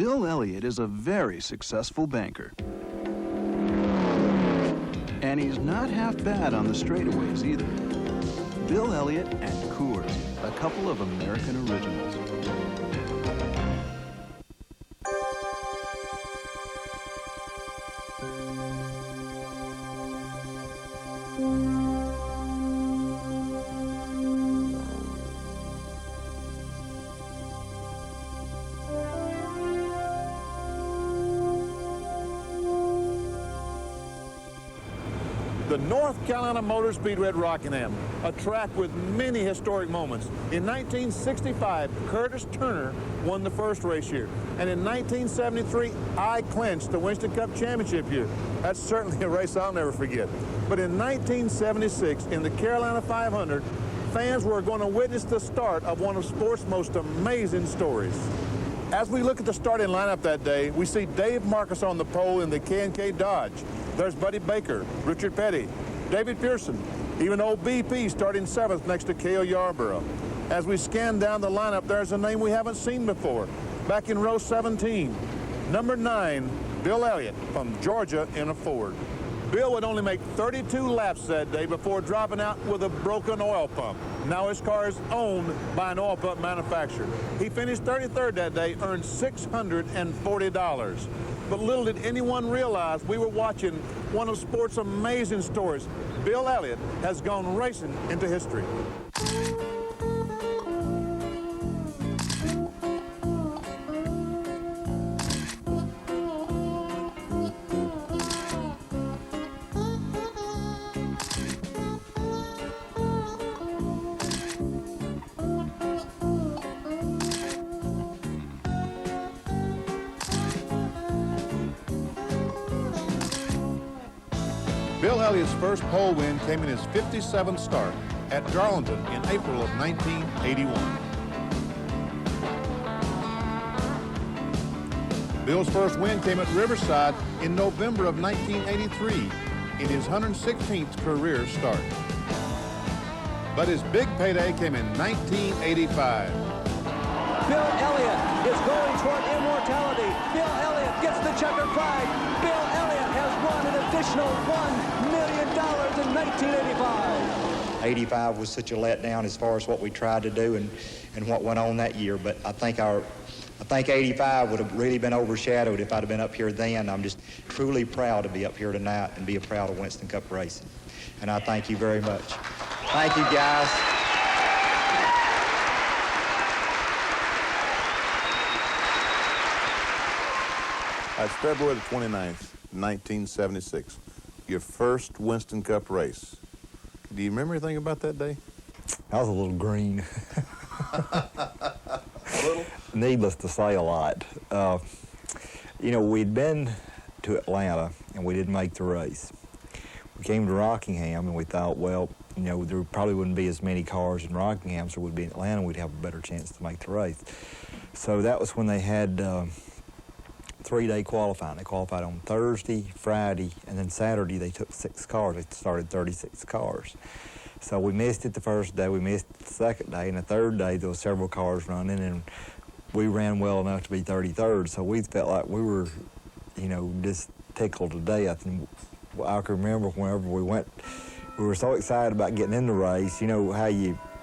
Bill Elliott is a very successful banker. And he's not half bad on the straightaways either. Bill Elliott and Coors, a couple of American originals. The North Carolina Motor Speedway at Rockingham, a track with many historic moments. In 1965, Curtis Turner won the first race here. And in 1973, I clinched the Winston Cup Championship here. That's certainly a race I'll never forget. But in 1976, in the Carolina 500, fans were going to witness the start of one of sport's most amazing stories. As we look at the starting lineup that day, we see Dave Marcus on the pole in the K&K Dodge. There's Buddy Baker, Richard Petty, David Pearson, even old BP starting 7th next to Cale Yarborough. As we scan down the lineup, there's a name we haven't seen before. Back in row 17, number 9, Bill Elliott from Georgia in a Ford. Bill would only make 32 laps that day before dropping out with a broken oil pump. Now his car is owned by an oil pump manufacturer. He finished 33rd that day, earned $640. But little did anyone realize we were watching one of sport's amazing stories. Bill Elliott has gone racing into history. Bill Elliott's first pole win came in his 57th start at Darlington in April of 1981. Bill's first win came at Riverside in November of 1983 in his 116th career start. But his big payday came in 1985. Bill Elliott is going toward immortality. Bill Elliott gets the checkered flag. Bill Elliott has won an additional $1 million in 1985. 85 was such a letdown as far as what we tried to do and what went on that year. But I think 85 would have really been overshadowed if I'd have been up here then. I'm just truly proud to be up here tonight and be a proud of Winston Cup racing. And I thank you very much. Thank you, guys. That's February the 29th, 1976. Your first Winston Cup race. Do you remember anything about that day? I was a little green. A little? Needless to say, a lot. You know, we'd been to Atlanta, and we didn't make the race. We came to Rockingham, and we thought, well, you know, there probably wouldn't be as many cars in Rockingham, so we'd be in Atlanta, we'd have a better chance to make the race. So that was when they had three-day qualifying. They qualified on Thursday, Friday, and then Saturday they took 6 cars. They started 36 cars. So we missed it the first day, we missed it the second day, and the third day there were several cars running, and we ran well enough to be 33rd, so we felt like we were, you know, just tickled to death. And I can remember whenever we went, we were so excited about getting in the race. You know how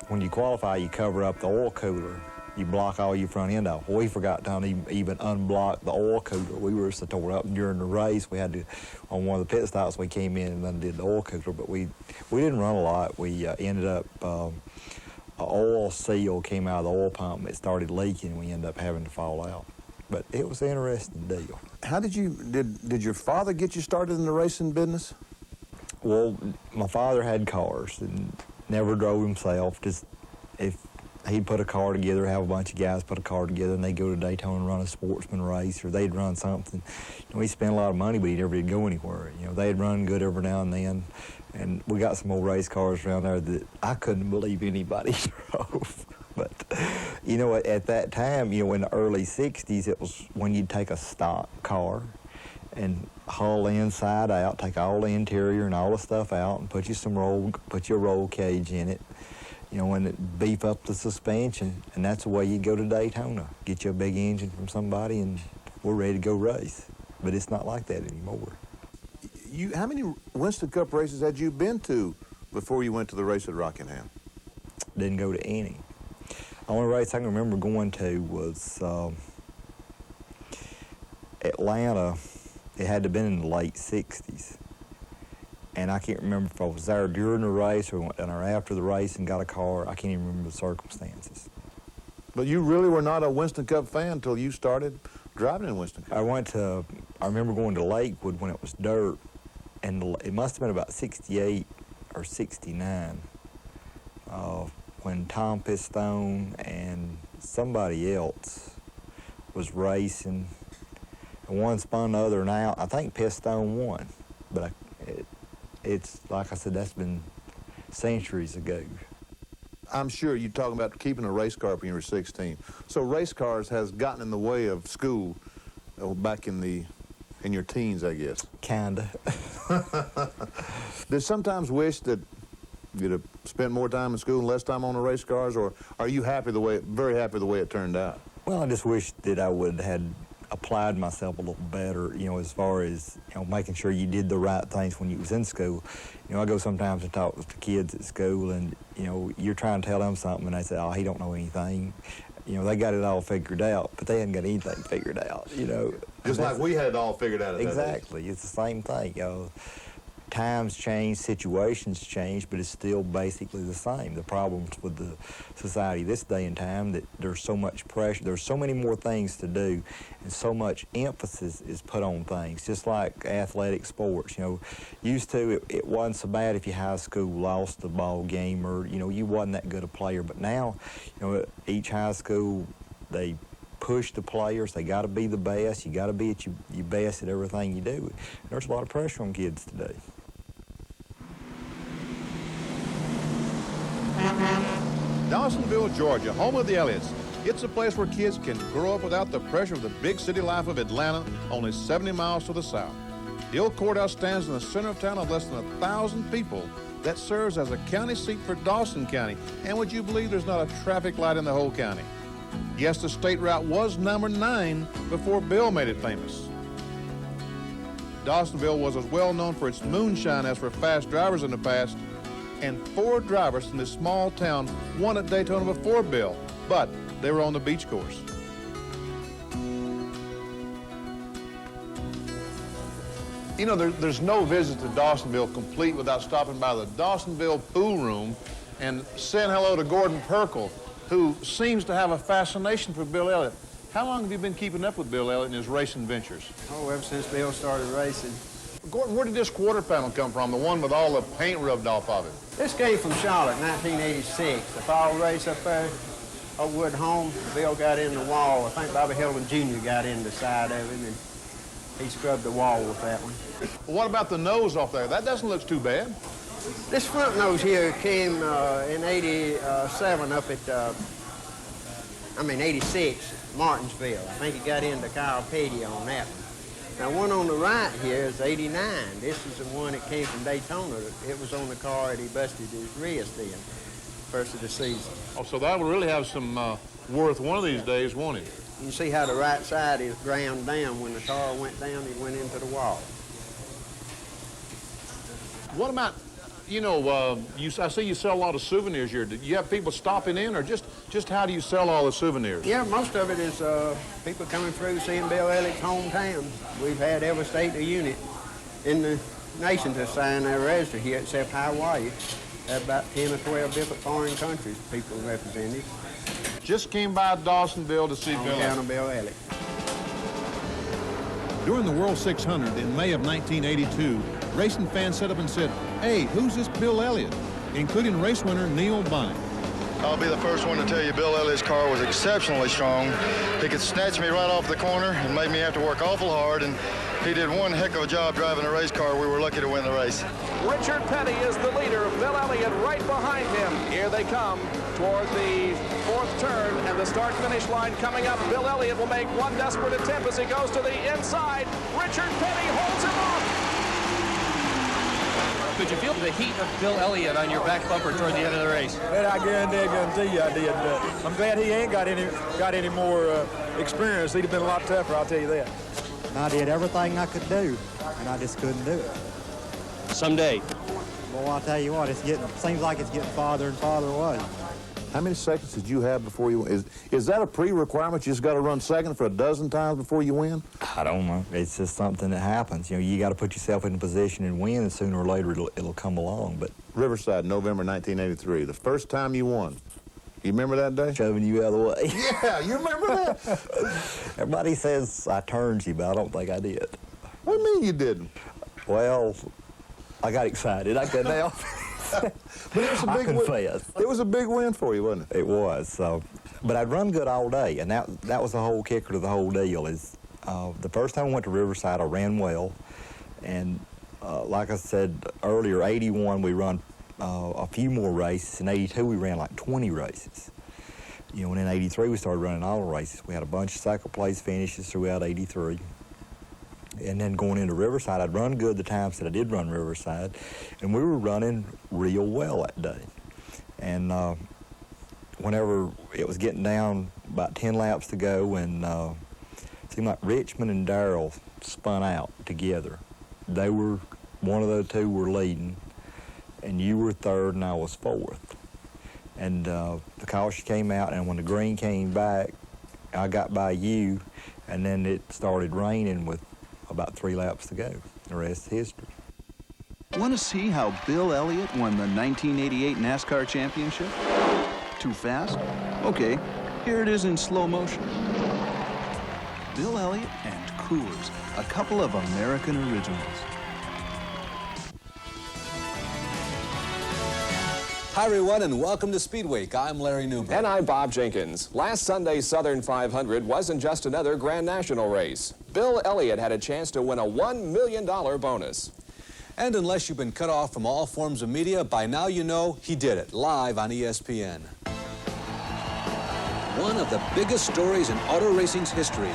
when you qualify, you cover up the oil cooler. You block all your front end off. Well, we forgot to even unblock the oil cooler. We were so tore up during the race. We had to, on one of the pit stops, we came in and undid the oil cooler, but we didn't run a lot. We ended up, an oil seal came out of the oil pump and it started leaking, and we ended up having to fall out. But it was an interesting deal. How did your father get you started in the racing business? Well, my father had cars and never drove himself. Just if he'd put a car together, have a bunch of guys put a car together, and they'd go to Daytona and run a sportsman race, or they'd run something. You know, he spent a lot of money, but he never did go anywhere. You know, they'd run good every now and then, and we got some old race cars around there that I couldn't believe anybody drove. But, you know, at that time, you know, in the early 60s, it was when you'd take a stock car and haul the inside out, take all the interior and all the stuff out, and put your roll cage in it. You know, and beef up the suspension, and that's the way you go to Daytona. Get you a big engine from somebody and we're ready to go race. But it's not like that anymore. How many Winston Cup races had you been to before you went to the race at Rockingham? Didn't go to any. The only race I can remember going to was Atlanta. It had to have been in the late 60s. And I can't remember if I was there during the race or went down there after the race and got a car. I can't even remember the circumstances. But you really were not a Winston Cup fan until you started driving in Winston Cup. I remember going to Lakewood when it was dirt, and it must have been about 68 or 69 when Tom Pistone and somebody else was racing. And one spun the other, and out. I think Pistone won, but it's like I said, that's been centuries ago. I'm sure you're talking about keeping a race car when you were 16. So race cars has gotten in the way of school back in your teens, I guess. Kinda. Did sometimes wish that you'd have spent more time in school and less time on the race cars, or are you very happy the way it turned out? Well, I just wish that I would have applied myself a little better, as far as, making sure you did the right things when you was in school. I go sometimes and talk with the kids at school, and, you're trying to tell them something, and they say, oh, he don't know anything. They got it all figured out, but they hadn't got anything figured out, Just like we had it all figured out at that age. Exactly. It's the same thing, Times change, situations change, but it's still basically the same. The problems with the society this day and time, that there's so much pressure, there's so many more things to do, and so much emphasis is put on things, just like athletic sports. Used to, it wasn't so bad if your high school lost the ball game, or, you wasn't that good a player. But now, each high school, they push the players. They got to be the best. You got to be at your best at everything you do. And there's a lot of pressure on kids today. Dawsonville, Georgia, home of the Elliots. It's a place where kids can grow up without the pressure of the big city life of Atlanta, only 70 miles to the south. The old courthouse stands in the center of town of less than 1,000 people. That serves as a county seat for Dawson County. And would you believe there's not a traffic light in the whole county? Yes, the state route was number 9 before Bill made it famous. Dawsonville was as well known for its moonshine as for fast drivers in the past, and 4 drivers from this small town won at Daytona before Bill, but they were on the beach course. There's no visit to Dawsonville complete without stopping by the Dawsonville pool room and saying hello to Gordon Perkle, who seems to have a fascination for Bill Elliott. How long have you been keeping up with Bill Elliott and his racing ventures? Oh, ever since Bill started racing. Gordon, where did this quarter panel come from, the one with all the paint rubbed off of it? This came from Charlotte, 1986. The fall race up there, Oakwood home, Bill got in the wall. I think Bobby Hildon Jr. got in the side of him, and he scrubbed the wall with that one. What about the nose off there? That doesn't look too bad. This front nose here came in 87 up at, 86, Martinsville. I think he got into Kyle Petty on that one. Now, one on the right here is 89. This is the one that came from Daytona. It was on the car that he busted his wrist in, first of the season. Oh, so that would really have some worth one of these days, won't it? You can see how the right side is ground down. When the tar went down, it went into the wall. What about, I see you sell a lot of souvenirs here. Do you have people stopping in, or just how do you sell all the souvenirs? Yeah, most of it is people coming through seeing Bill Elliott's hometown. We've had every state or unit in the nation to sign their register here except Hawaii. Have about 10 or 12 different foreign countries people represented. Just came by Dawsonville to see Bill Elliott. Bill Elliott. During the World 600 in May of 1982, racing fans set up and said, "Hey, who's this Bill Elliott?" including race winner Neil Bonnet. I'll be the first one to tell you Bill Elliott's car was exceptionally strong. He could snatch me right off the corner and made me have to work awful hard, and he did one heck of a job driving a race car. We were lucky to win the race. Richard Petty is the leader. Bill Elliott right behind him. Here they come toward the 4th turn, and the start-finish line coming up. Bill Elliott will make one desperate attempt as he goes to the inside. Richard Petty holds him off. Could you feel the heat of Bill Elliott on your back bumper toward the end of the race? Man, I guarantee you I did. I'm glad he ain't got any more experience. He'd have been a lot tougher, I'll tell you that. I did everything I could do, and I just couldn't do it. Someday. Well, I'll tell you what, seems like it's getting farther and farther away. How many seconds did you have before you win? Is that a pre-requirement? You just got to run second for a dozen times before you win? I don't know. It's just something that happens. You know, you got to put yourself in a position and win, and sooner or later it'll come along. But Riverside, November 1983, the first time you won. You remember that day? shoving you out of the way. Yeah, you remember that? Everybody says I turned you, but I don't think I did. What do you mean you didn't? Well, I got excited. I couldn't help it. But it was a I big confess. win. It was a big win for you, wasn't it? It was. So, but I'd run good all day, and that was the whole kicker to the whole deal. Is the first time I went to Riverside, I ran well, and like I said earlier, 81 we run a few more races. In 82 we ran like 20 races. You know, and in 83 we started running all the races. We had a bunch of second place finishes throughout 83. And then going into Riverside, I'd run good the times that I did run Riverside, and we were running real well that day. And whenever it was getting down about 10 laps to go, and it seemed like Richmond and Darrell spun out together. They were, one of those two were leading, and you were third and I was fourth. And the caution came out, and when the green came back, I got by you, and then it started raining with about 3 laps to go. The rest is history. Want to see how Bill Elliott won the 1988 NASCAR championship? Too fast? Okay, here it is in slow motion. Bill Elliott and Coors, a couple of American originals. Hi, everyone, and welcome to Speed Week. I'm Larry Newberg. And I'm Bob Jenkins. Last Sunday's Southern 500 wasn't just another Grand National race. Bill Elliott had a chance to win a $1 million bonus. And unless you've been cut off from all forms of media, by now you know he did it, live on ESPN. One of the biggest stories in auto racing's history,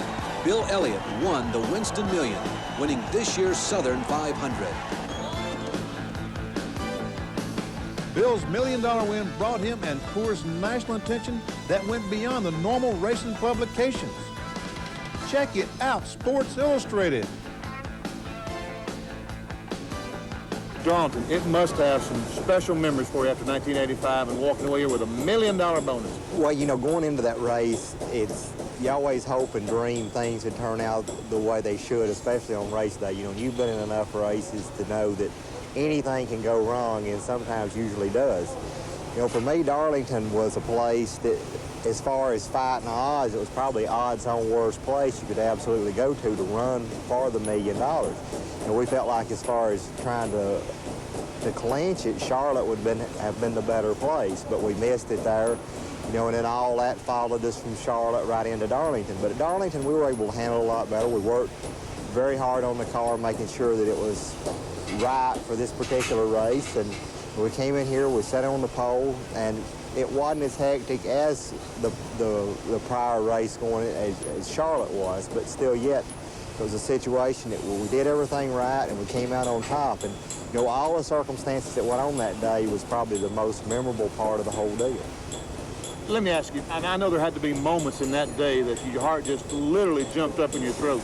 Bill Elliott won the Winston Million, winning this year's Southern 500. Bill's $1 million win brought him and Coors national attention that went beyond the normal racing publications. Check it out, Sports Illustrated. Darlington, it must have some special memories for you after 1985 and walking away here with $1 million bonus. Well, you know, going into that race, you always hope and dream things would turn out the way they should, especially on race day. You know, you've been in enough races to know that anything can go wrong, and sometimes usually does. You know, for me, Darlington was a place that, as far as fighting odds, it was probably odds on worst place you could absolutely go to run for the $1 million. And we felt like, as far as trying to clinch it, Charlotte would have been the better place, but we missed it there. You know, and then all that followed us from Charlotte right into Darlington. But at Darlington, we were able to handle it a lot better. We worked very hard on the car, making sure that it was right for this particular race. And we came in here, we sat on the pole, and it wasn't as hectic as the prior race going as Charlotte was, but still yet it was a situation that we did everything right and we came out on top. And you know, all the circumstances that went on that day was probably the most memorable part of the whole deal. Let me ask you, and I know there had to be moments in that day that your heart just literally jumped up in your throat.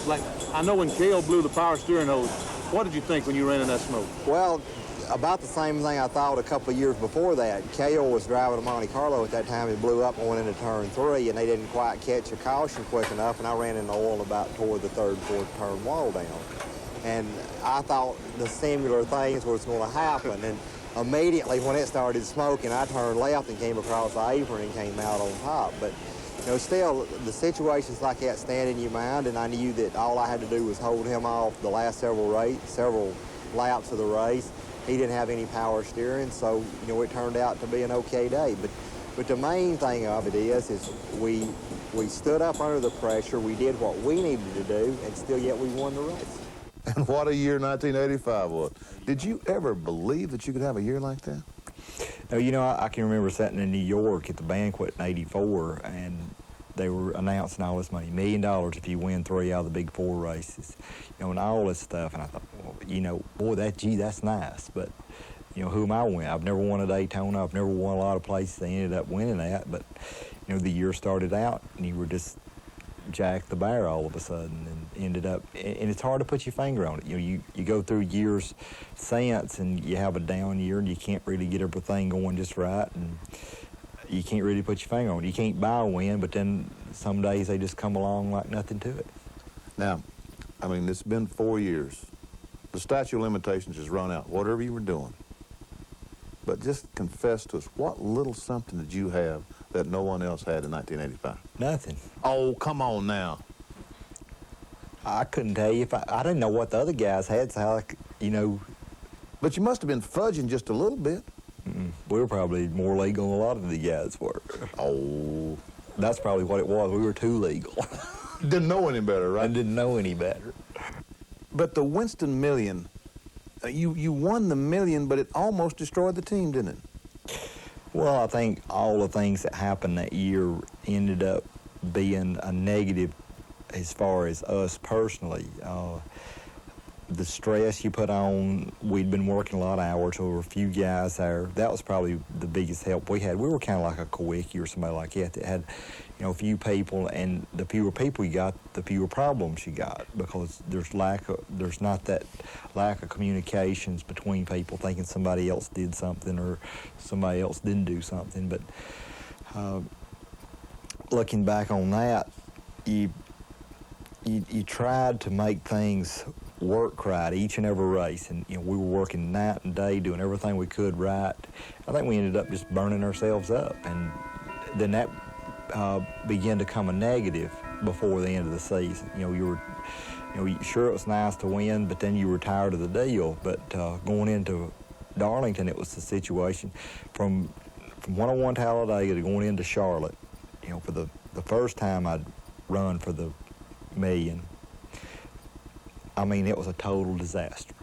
Like, I know when Cale blew the power steering hose, what did you think when you ran in that smoke? Well, about the same thing I thought a couple of years before that. Cale was driving a Monte Carlo at that time. He blew up and went into turn 3, and they didn't quite catch a caution quick enough, and I ran in the oil about toward the third, fourth turn wall down. And I thought the similar things was going to happen. And immediately when it started smoking, I turned left and came across the apron and came out on top. But you know, still, the situations like that stand in your mind, and I knew that all I had to do was hold him off the last several laps of the race. He didn't have any power steering, so you know, it turned out to be an okay day. But the main thing of it is we stood up under the pressure. We did what we needed to do, and still yet we won the race. And what a year 1985 was. Did you ever believe that you could have a year like that? No, you know, I can remember sitting in New York at the banquet in '84, and they were announcing all this money, $1 million if you win 3 out of the big 4 races, you know, and all this stuff. And I thought, well, you know, boy, that's nice. But, you know, who am I win? I've never won a Daytona. I've never won a lot of places they ended up winning at. But, you know, the year started out and you were just Jack the Bear all of a sudden and ended up, and it's hard to put your finger on it. You know, you go through years since and you have a down year and you can't really get everything going just right, and you can't really put your finger on it. You can't buy a win, but then some days they just come along like nothing to it. Now, I mean, it's been 4 years. The statute of limitations has run out, whatever you were doing. But just confess to us, what little something did you have that no one else had in 1985? Nothing. Oh, come on now. I couldn't tell you if I didn't know what the other guys had, so how, you know. But you must have been fudging just a little bit. We were probably more legal than a lot of the guys were. Oh. That's probably what it was. We were too legal. Didn't know any better, right? I didn't know any better. But the Winston Million, you won the million, but it almost destroyed the team, didn't it? Well, I think all the things that happened that year ended up being a negative as far as us personally. The stress you put on, we'd been working a lot of hours, over a few guys there. That was probably the biggest help we had. We were kind of like a Kowicki or somebody like that had, you know, a few people, and the fewer people you got, the fewer problems you got, because there's not that lack of communications between people thinking somebody else did something or somebody else didn't do something. But looking back on that, you tried to make things work right each and every race, and you know, we were working night and day doing everything we could right. I think we ended up just burning ourselves up, and then that began to come a negative before the end of the season. You know, sure, it was nice to win, but then you were tired of the deal. But going into Darlington, it was the situation from 101 Talladega to going into Charlotte. You know, for the first time I'd run for the million, I mean, it was a total disaster.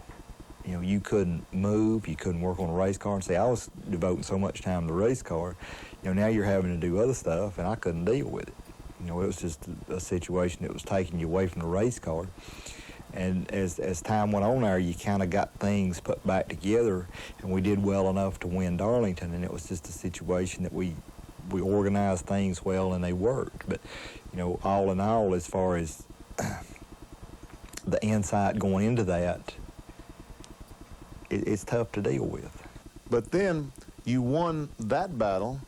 You know, you couldn't move, you couldn't work on a race car. And see, I was devoting so much time to the race car. You know, now you're having to do other stuff, and I couldn't deal with it. You know, it was just a situation that was taking you away from the race car. And as time went on there, you kind of got things put back together, and we did well enough to win Darlington. And it was just a situation that we organized things well, and they worked. But, you know, all in all, as far as the insight going into that, it's tough to deal with. But then you won that battle,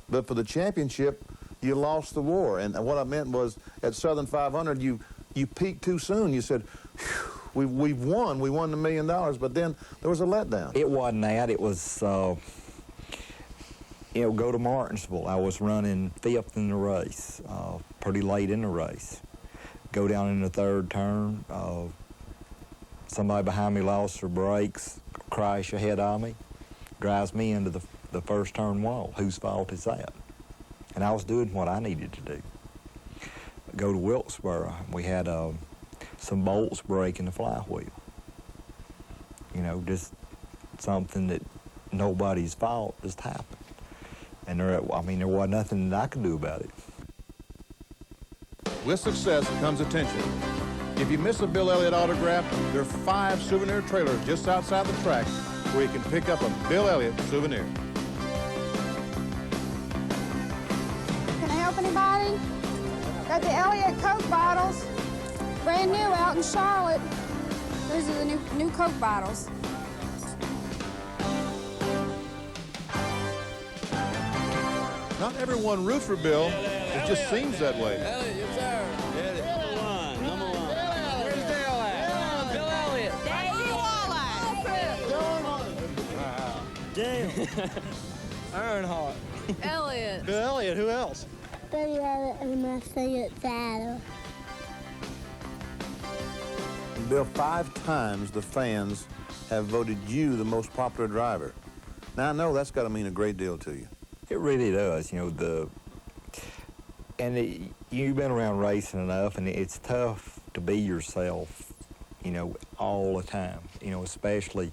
but for the championship, you lost the war. And what I meant was, at Southern 500, you peaked too soon. You said, we've won. We won the $1 million, but then there was a letdown. It wasn't that. It was, you know, go to Martinsville. I was running 5th in the race, pretty late in the race. Go down in the 3rd turn. Somebody behind me lost their brakes, crash ahead of me, drives me into the first turn wall. Whose fault is that? And I was doing what I needed to do. Go to Wilkesboro. We had some bolts break in the flywheel. You know, just something that nobody's fault just happened. And there wasn't nothing that I could do about it. With success comes attention. If you miss a Bill Elliott autograph, there are 5 souvenir trailers just outside the track where you can pick up a Bill Elliott souvenir. Can I help anybody? Got the Elliott Coke bottles, brand new out in Charlotte. Those are the new Coke bottles. Not everyone roots for Bill. It just seems that way. Elliott, yes, sir. Elliott, number one. Where's Dale at? Bill Elliott. Dale. Earnhardt. Elliott. Bill Elliott, who else? Bill Elliott and my favorite battle. Bill, 5 times the fans have voted you the most popular driver. Now, I know that's got to mean a great deal to you. It really does. You know, you've been around racing enough, and it's tough to be yourself, you know, all the time. You know, especially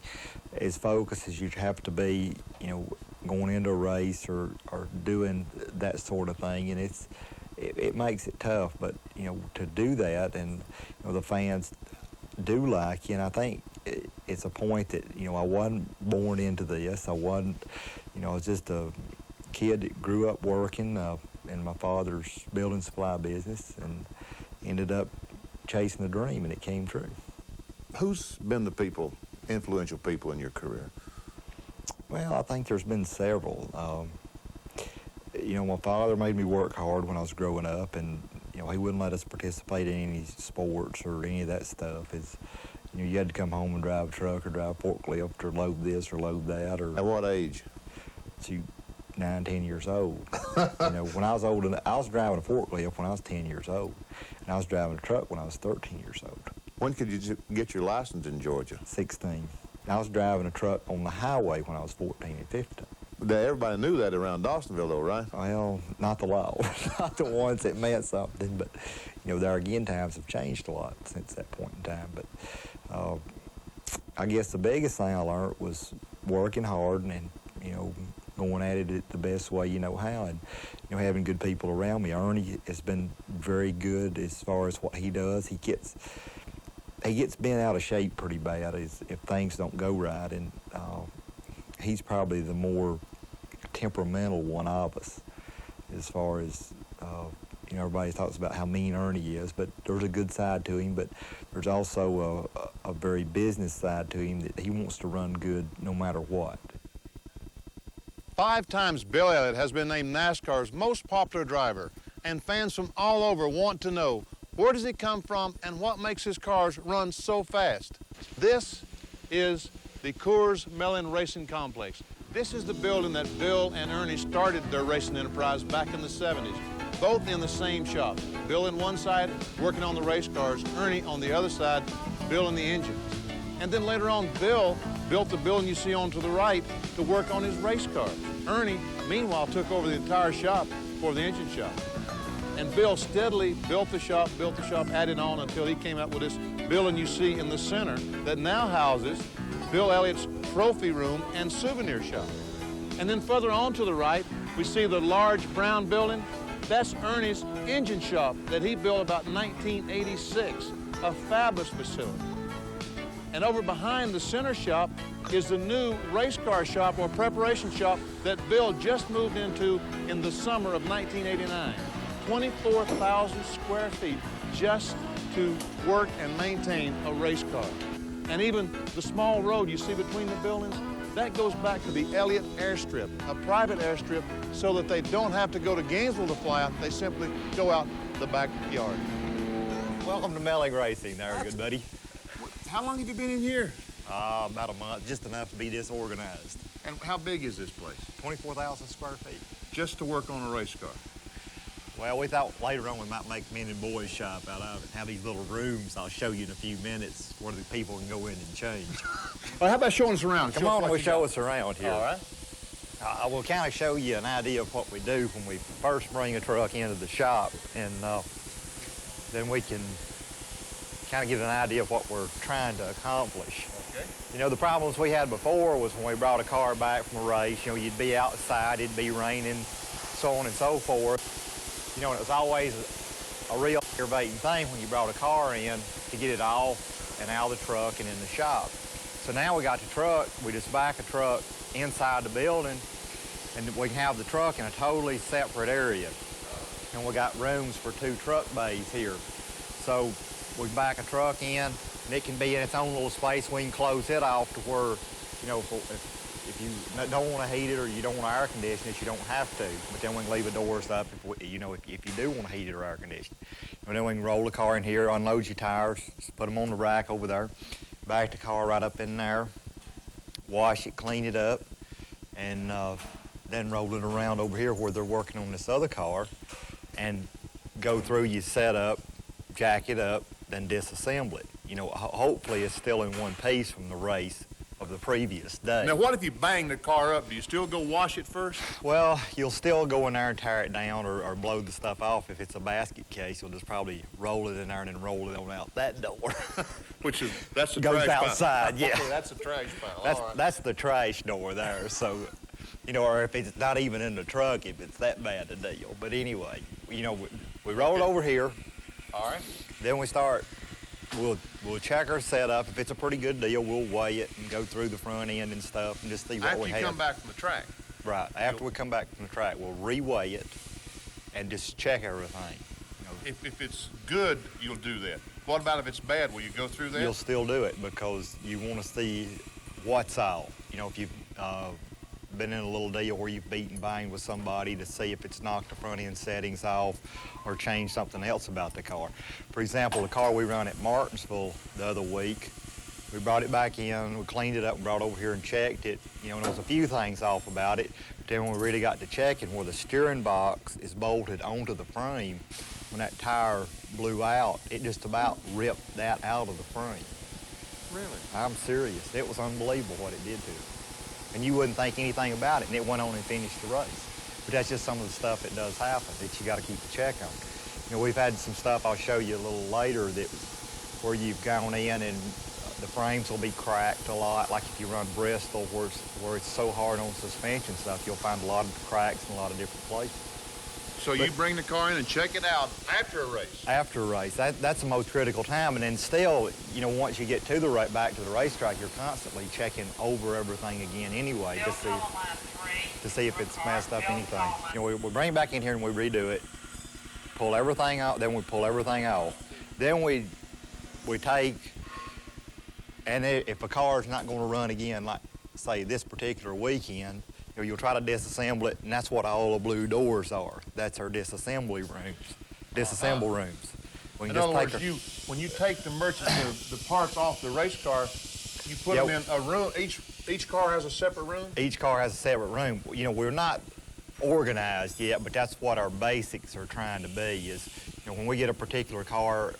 as focused as you have to be, you know, going into a race or doing that sort of thing, and it makes it tough. But you know, to do that, and you know, the fans do like you, and I think it's a point that, you know, I wasn't born into this. I wasn't, you know, I was just a kid that grew up working in my father's building supply business and ended up chasing a dream, and it came true. Who's been the people, influential people in your career? Well, I think there's been several. You know, my father made me work hard when I was growing up, and, you know, he wouldn't let us participate in any sports or any of that stuff. It's, you know, you had to come home and drive a truck or drive a forklift or load this or load that. Or at what age? To 9, 10 years old. You know, when I was old, I was driving a forklift when I was 10 years old, and I was driving a truck when I was 13 years old. When could you get your license in Georgia? 16. I was driving a truck on the highway when I was 14 and 15. Everybody knew that around Dawsonville, though, right? Well, not the law. Not the ones that meant something, but, you know, there again, times have changed a lot since that point in time. But I guess the biggest thing I learned was working hard and, you know, going at it the best way you know how, and, you know, having good people around me. Ernie has been very good as far as what he does. He gets bent out of shape pretty bad if things don't go right, and he's probably the more temperamental one of us as far as, you know, everybody talks about how mean Ernie is, but there's a good side to him, but there's also a very business side to him that he wants to run good no matter what. 5 times Bill Elliott has been named NASCAR's most popular driver, and fans from all over want to know, where does he come from and what makes his cars run so fast? This is the Coors Mellon Racing Complex. This is the building that Bill and Ernie started their racing enterprise back in the 70s, both in the same shop. Bill in one side, working on the race cars, Ernie on the other side, building the engines. And then later on, Bill built the building you see on to the right to work on his race cars. Ernie, meanwhile, took over the entire shop for the engine shop. And Bill steadily built the shop, added on until he came out with this building you see in the center that now houses Bill Elliott's trophy room and souvenir shop. And then further on to the right, we see the large brown building. That's Ernie's engine shop that he built about 1986, a fabulous facility. And over behind the center shop is the new race car shop or preparation shop that Bill just moved into in the summer of 1989. 24,000 square feet just to work and maintain a race car. And even the small road you see between the buildings, that goes back to the Elliott airstrip, a private airstrip, so that they don't have to go to Gainesville to fly out. They simply go out the backyard. Welcome to Melling Racing there, good buddy. How long have you been in here? About a month, just enough to be disorganized. And how big is this place? 24,000 square feet. Just to work on a race car? Well, we thought later on we might make men and boys shop out of it, have these little rooms I'll show you in a few minutes where the people can go in and change. Well, how about showing us around? Come on, we'll show us around here. All right. I will kind of show you an idea of what we do when we first bring a truck into the shop, and then we can kind of get an idea of what we're trying to accomplish. Okay. You know, the problems we had before was when we brought a car back from a race, you know, you'd be outside, it'd be raining, so on and so forth. You know, and it was always a real aggravating thing when you brought a car in to get it off and out of the truck and in the shop. So now we got the truck, we just back a truck inside the building, and we can have the truck in a totally separate area. And we got rooms for 2 truck bays here. So we back a truck in, and it can be in its own little space. We can close it off to where, you know, if you don't want to heat it or you don't want to air condition it, you don't have to. But then we can leave the doors up if you do want to heat it or air condition. And then we can roll the car in here, unload your tires, put them on the rack over there, back the car right up in there, wash it, clean it up, and then roll it around over here where they're working on this other car, and go through your setup, jack it up, then disassemble it. You know, hopefully it's still in one piece from the race of the previous day. Now, what if you bang the car up? Do you still go wash it first? Well, you'll still go in there and tear it down or blow the stuff off. If it's a basket case, you'll just probably roll it in there and then roll it on out that door. That's the goes trash pile. outside, yeah. Okay, that's the trash pile. That's the trash door there. So, you know, or if it's not even in the truck, if it's that bad a deal. But anyway, you know, we roll it over here. All right. Then we start We'll check our setup. If it's a pretty good deal, we'll weigh it and go through the front end and stuff and just see what we have. After you come back from the track? Right. After we come back from the track, we'll re-weigh it and just check everything. You know, If it's good, you'll do that. What about if it's bad? Will you go through that? you'll still do it because you want to see what's out. You know, if you've been in a little deal where you've beaten bang with somebody to see if it's knocked the front end settings off or changed something else about the car. For example, the car we run at Martinsville the other week, we brought it back in, we cleaned it up and brought it over here and checked it. You know, and there was a few things off about it. But then when we really got to checking, where the steering box is bolted onto the frame, when that tire blew out, it just about ripped that out of the frame. Really? I'm serious. It was unbelievable what it did to it. And you wouldn't think anything about it, and it went on and finished the race. But that's just some of the stuff that does happen that you got to keep a check on. You know, we've had some stuff I'll show you a little later that where you've gone in and the frames will be cracked a lot, like if you run Bristol where it's so hard on suspension stuff, you'll find a lot of cracks in a lot of different places. So you bring the car in and check it out after a race? After a race. That's the most critical time. And then still, you know, once you get to the back to the racetrack, you're constantly checking over everything again anyway to see if it's messed up anything. You know, we bring it back in here and we redo it, pull everything out, then we pull everything off. Then we take, and if a car's not going to run again, like say this particular weekend, you know, you'll try to disassemble it, and that's what all the blue doors are. That's our disassembly rooms, disassemble rooms. In other words, when you take the parts off the race car, you put them in a room. Each car has a separate room? Each car has a separate room. You know, we're not organized yet, but that's what our basics are trying to be is, you know, when we get a particular car,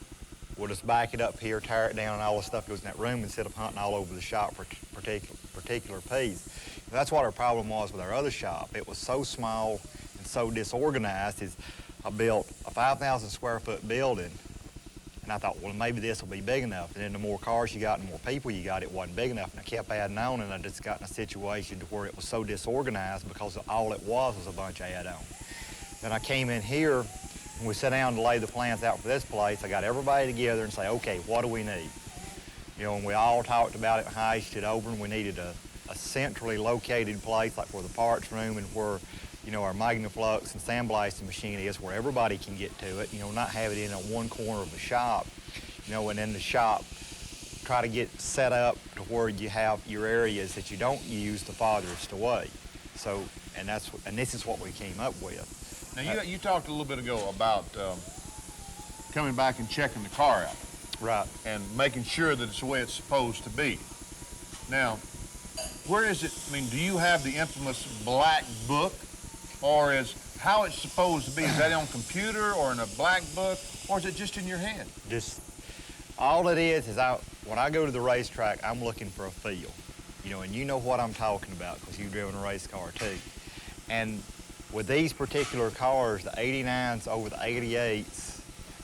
we'll just back it up here, tear it down, and all the stuff goes in that room instead of hunting all over the shop for a particular piece. That's what our problem was with our other shop. It was so small and so disorganized. I built a 5,000 square foot building, and I thought, well, maybe this will be big enough. And then the more cars you got and the more people you got, it wasn't big enough. And I kept adding on, and I just got in a situation to where it was so disorganized because all it was a bunch of add-on. Then I came in here, and we sat down to lay the plans out for this place. I got everybody together and say, okay, what do we need? You know, and we all talked about it and hashed it over, and we needed a centrally located place like where the parts room and where, you know, our Magnaflux and sandblasting machine is, where everybody can get to it, you know, not have it in one corner of the shop, you know, and in the shop try to get set up to where you have your areas that you don't use the farthest away. So, and this is what we came up with. Now, you talked a little bit ago about coming back and checking the car out. Right. And making sure that it's the way it's supposed to be. Now, where is it, I mean, do you have the infamous black book, or is how it's supposed to be? Is that on computer or in a black book, or is it just in your head? Just, all it is when I go to the racetrack, I'm looking for a feel. You know, and you know what I'm talking about because you've driven a race car too. And with these particular cars, the 89s over the 88s,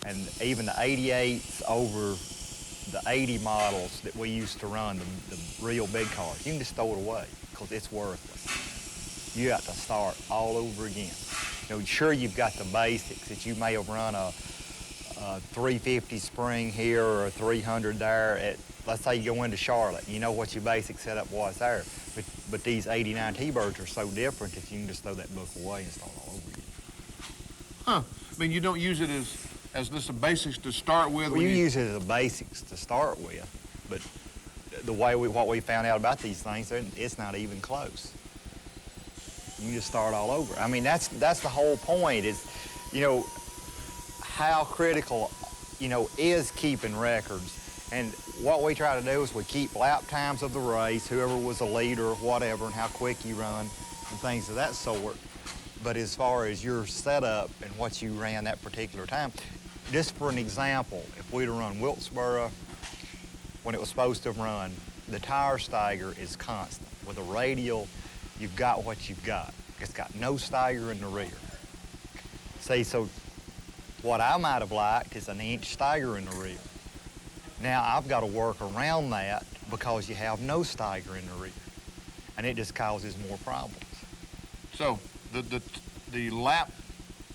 and even the 88s over the 80 models that we used to run, the real big cars, you can just throw it away because it's worthless. You got to start all over again. You know, sure, you've got the basics that you may have run a 350 spring here or a 300 there. Let's say you go into Charlotte, you know what your basic setup was there. But these 89 T-Birds are so different that you can just throw that book away and start all over again. Huh. I mean, you don't use it as just a basics to start with? Well, you use it as a basics to start with, but what we found out about these things, it's not even close. You can just start all over. I mean, that's the whole point is, you know, how critical, you know, is keeping records. And what we try to do is we keep lap times of the race, whoever was a leader or whatever, and how quick you run and things of that sort. But as far as your setup and what you ran that particular time, just for an example, if we'd have run Wilkesboro when it was supposed to have run, the tire stagger is constant. With a radial, you've got what you've got. It's got no stagger in the rear. See, so what I might have liked is an inch stagger in the rear. Now I've got to work around that because you have no stagger in the rear, and it just causes more problems. So the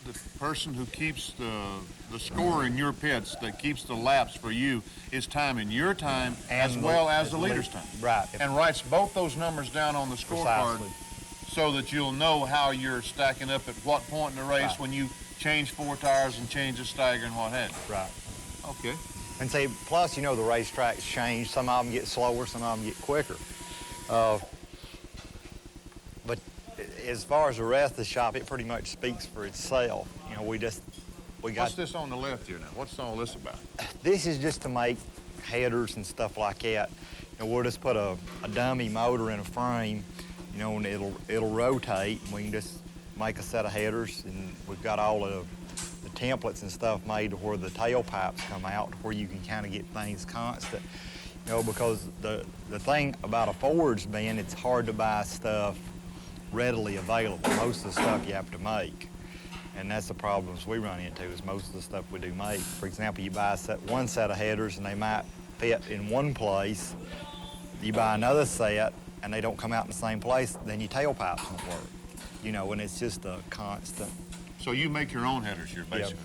the person who keeps the score in your pits, that keeps the laps for you, is timing your time as well as the leader's time. Right. And writes both those numbers down on the scorecard so that you'll know how you're stacking up at what point in the race when you change 4 tires and change the stagger and what have you. Right. Okay. And see, plus, you know, the racetracks change. Some of them get slower, some of them get quicker. But as far as the rest of the shop, it pretty much speaks for itself. You know, we got... What's this on the left here now? What's all this about? This is just to make headers and stuff like that. You know, we'll just put a dummy motor in a frame, you know, and it'll rotate, and we can just make a set of headers, and we've got all of the templates and stuff made to where the tailpipes come out, where you can kind of get things constant. You know, because the thing about a Ford's being, it's hard to buy stuff readily available. Most of the stuff you have to make. And that's the problems we run into, is most of the stuff we do make. For example, you buy one set of headers and they might fit in one place. You buy another set and they don't come out in the same place, then your tailpipes won't work. You know, and it's just a constant. So you make your own headers here, basically?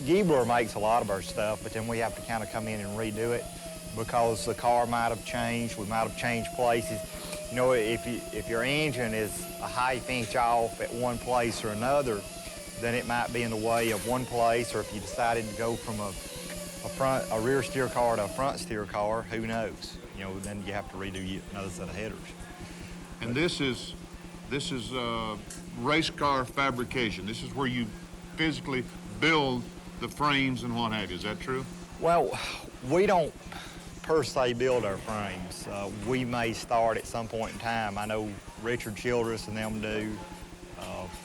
Yep. Giebler makes a lot of our stuff, but then we have to kind of come in and redo it because the car might have changed. We might have changed places. You know, if your engine is a half inch off at one place or another, then it might be in the way of one place, or if you decided to go from a rear steer car to a front steer car, who knows? You know, then you have to redo another set of headers. And this is race car fabrication. This is where you physically build the frames and what have you. Is that true? Well, we don't per se build our frames. We may start at some point in time. I know Richard Childress and them do,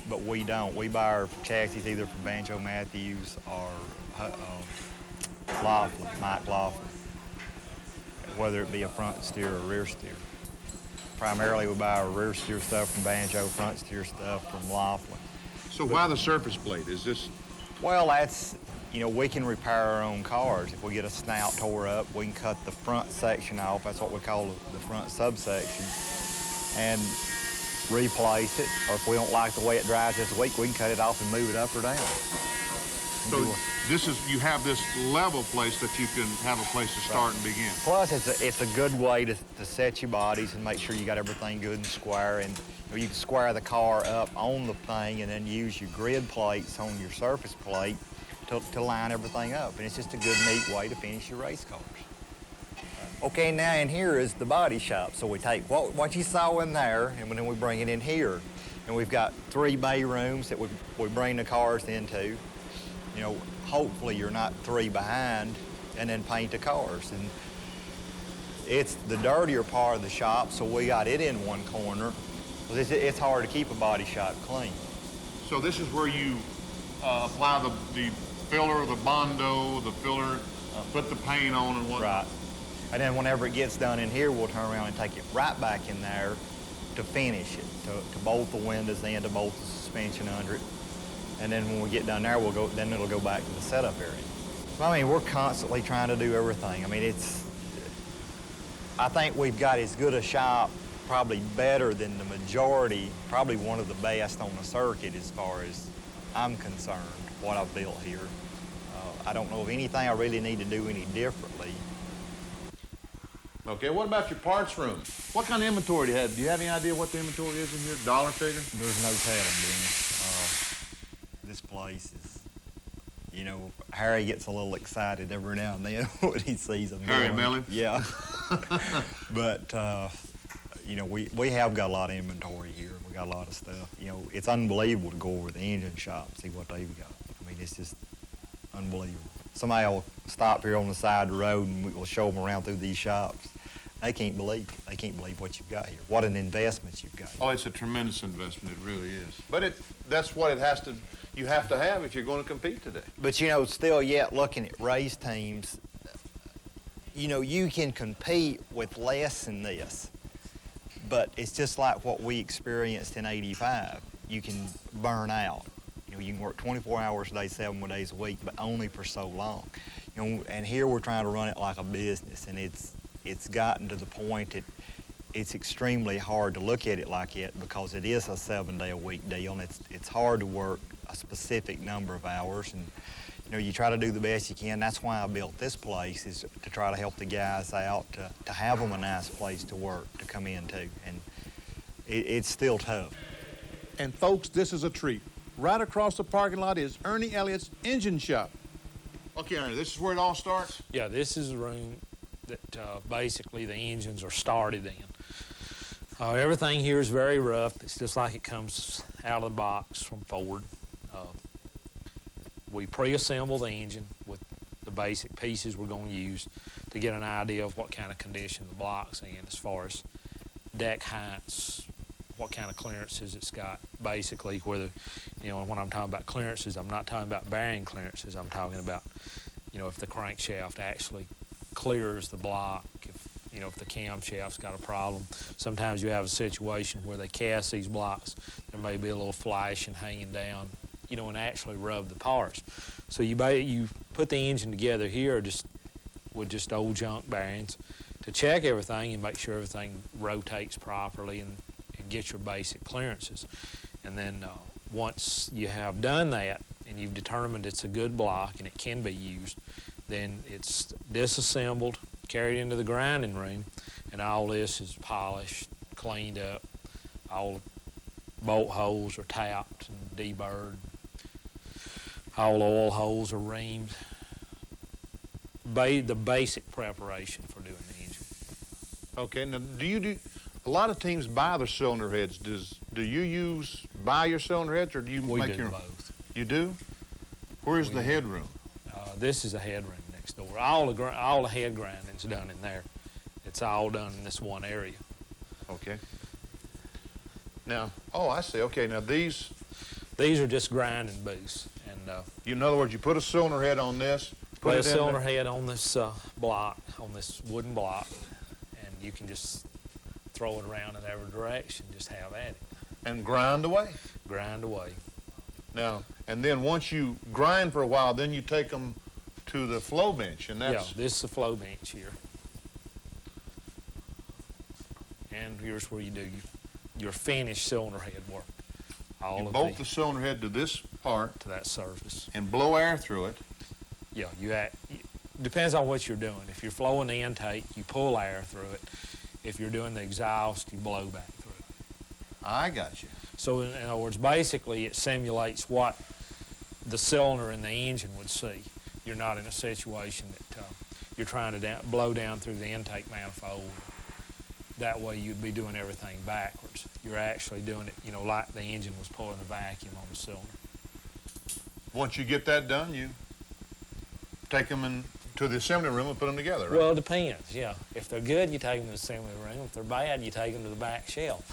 but we don't. We buy our chassis either from Banjo Matthews or Mike Laughlin, whether it be a front steer or rear steer. Primarily we buy our rear steer stuff from Banjo, front steer stuff from Laughlin. So why the surface plate? Is this? Well, that's, you know, we can repair our own cars. If we get a snout tore up, we can cut the front section off. That's what we call the front subsection, and replace it. Or if we don't like the way it drives this week, we can cut it off and move it up or down. So you have this level place that you can have a place to start and begin. Plus, it's a good way to set your bodies and make sure you got everything good and square. And you can square the car up on the thing and then use your grid plates on your surface plate to line everything up. And it's just a good, neat way to finish your race cars. Okay, now in here is the body shop. So we take what you saw in there, and then we bring it in here. And we've got 3 bay rooms that we bring the cars into. You know, hopefully you're not 3 behind, and then paint the cars. And it's the dirtier part of the shop, so we got it in one corner. It's hard to keep a body shop clean. So this is where you apply the filler, the Bondo, the filler, put the paint on and whatnot. Right. And then whenever it gets done in here, we'll turn around and take it right back in there to finish it, to bolt the windows in, to bolt the suspension under it. And then when we get down there, then it'll go back to the setup area. I mean, we're constantly trying to do everything. I mean, I think we've got as good a shop, probably better than the majority, probably one of the best on the circuit as far as I'm concerned, what I've built here. I don't know of anything I really need to do any differently. Okay, what about your parts room? What kind of inventory do you have? Do you have any idea what the inventory is in here? Dollar figure? There's no telling, Dennis. This place is, you know, Harry gets a little excited every now and then when he sees them. Harry Mellon? Yeah. But, you know, we have got a lot of inventory here. We got a lot of stuff. You know, it's unbelievable to go over to the engine shop and see what they've got. I mean, it's just unbelievable. Somebody will stop here on the side of the road and we'll show them around through these shops. They can't believe it. They can't believe what you've got here. What an investment you've got here. Oh, it's a tremendous investment. It really is. But that's what you have to have if you're going to compete today. But, you know, still yet looking at race teams, you know, you can compete with less than this. But it's just like what we experienced in '85. You can burn out. You know, you can work 24 hours a day, 7 days a week, but only for so long. You know, and here we're trying to run it like a business, and it's gotten to the point that it's extremely hard to look at it like it because it is a 7-day-a-week deal, and it's hard to work a specific number of hours, and you know, you try to do the best you can. That's why I built this place, is to try to help the guys out, to have them a nice place to work, to come into, and it's still tough. And folks, this is a treat. Right across the parking lot is Ernie Elliott's engine shop. Okay, Ernie, this is where it all starts? Yeah, this is the room that basically the engines are started in. Everything here is very rough. It's just like it comes out of the box from Ford. We pre-assemble the engine with the basic pieces we're going to use to get an idea of what kind of condition the block's in, as far as deck heights, what kind of clearances it's got, basically. Whether, you know, when I'm talking about clearances, I'm not talking about bearing clearances. I'm talking about, you know, if the crankshaft actually clears the block, if the camshaft's got a problem. Sometimes you have a situation where they cast these blocks, there may be a little flashing hanging down, you know, and actually rub the parts. So you put the engine together here with just old junk bearings to check everything and make sure everything rotates properly and get your basic clearances. And then once you have done that and you've determined it's a good block and it can be used, then it's disassembled, carried into the grinding room, and all this is polished, cleaned up. All the bolt holes are tapped and deburred. All the oil holes are reamed. The basic preparation for doing the engine. Okay, now a lot of teams buy their cylinder heads. Do you buy your cylinder heads, or do you make your own? Both. You do? Where's the headroom? This is a headroom next door. All the head grinding's done in there. It's all done in this one area. Okay. Now, oh, I see. Okay, now these are just grinding booths, and in other words, you put a cylinder head on this. Put a cylinder head on this block, on this wooden block, and you can just throw it around in every direction. Just have at it. And grind away. Grind away. Now, and then once you grind for a while, then you take them to the flow bench, and that's... Yeah, this is the flow bench here. And here's where you do your finished cylinder head work. You bolt the cylinder head to this part. To that surface. And blow air through it. Yeah, depends on what you're doing. If you're flowing the intake, you pull air through it. If you're doing the exhaust, you blow back through it. I got you. So in other words, basically it simulates what the cylinder in the engine would see. You're not in a situation that you're trying to blow down through the intake manifold. That way you'd be doing everything backwards. You're actually doing it, you know, like the engine was pulling a vacuum on the cylinder. Once you get that done, you take them into the assembly room and put them together, right? Well, it depends, yeah. If they're good, you take them to the assembly room. If they're bad, you take them to the back shelf.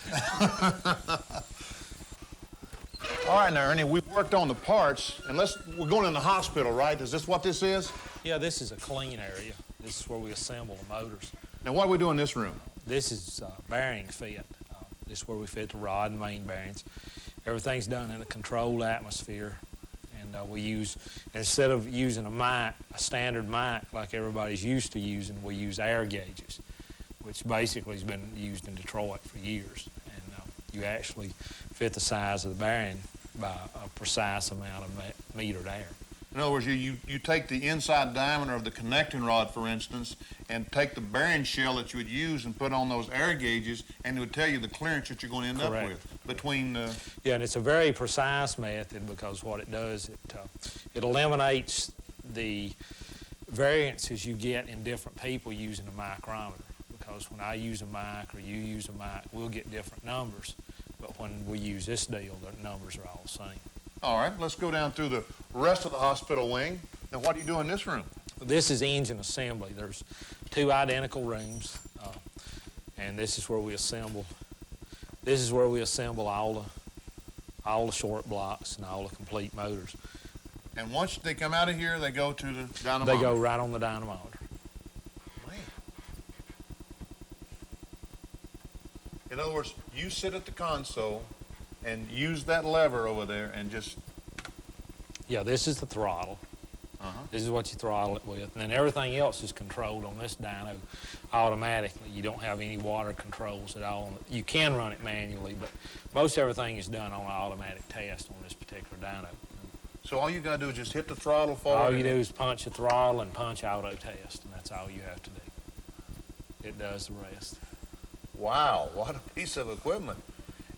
All right, now, Ernie, we've worked on the parts, and we're going in the hospital, right? Is this what this is? Yeah, this is a clean area. This is where we assemble the motors. Now, what do we do in this room? This is bearing fit. This is where we fit the rod and main bearings. Everything's done in a controlled atmosphere. And we use, instead of using a standard mic like everybody's used to using, we use air gauges, which basically has been used in Detroit for years. And you actually fit the size of the bearing by a precise amount of metered air. In other words, you take the inside diameter of the connecting rod, for instance, and take the bearing shell that you would use and put on those air gauges, and it would tell you the clearance that you're going to end up with between... Yeah, and it's a very precise method, because what it does, it eliminates the variances you get in different people using a micrometer. Because when I use a mic or you use a mic, we'll get different numbers. But when we use this deal, the numbers are all the same. All right, let's go down through the rest of the hospital wing. Now, what do you do in this room? This is engine assembly. There's 2 identical rooms, and this is where we assemble. This is where we assemble all the short blocks and all the complete motors. And once they come out of here, they go to the dynamometer? They go right on the dynamometer. Man. In other words, you sit at the console and use that lever over there and just... Yeah, this is the throttle. This is what you throttle it with. And then everything else is controlled on this dyno automatically. You don't have any water controls at all. You can run it manually, but most everything is done on an automatic test on this particular dyno. So all you got to do is just hit the throttle forward? All you do is punch the throttle and punch auto test, and that's all you have to do. It does the rest. Wow, what a piece of equipment.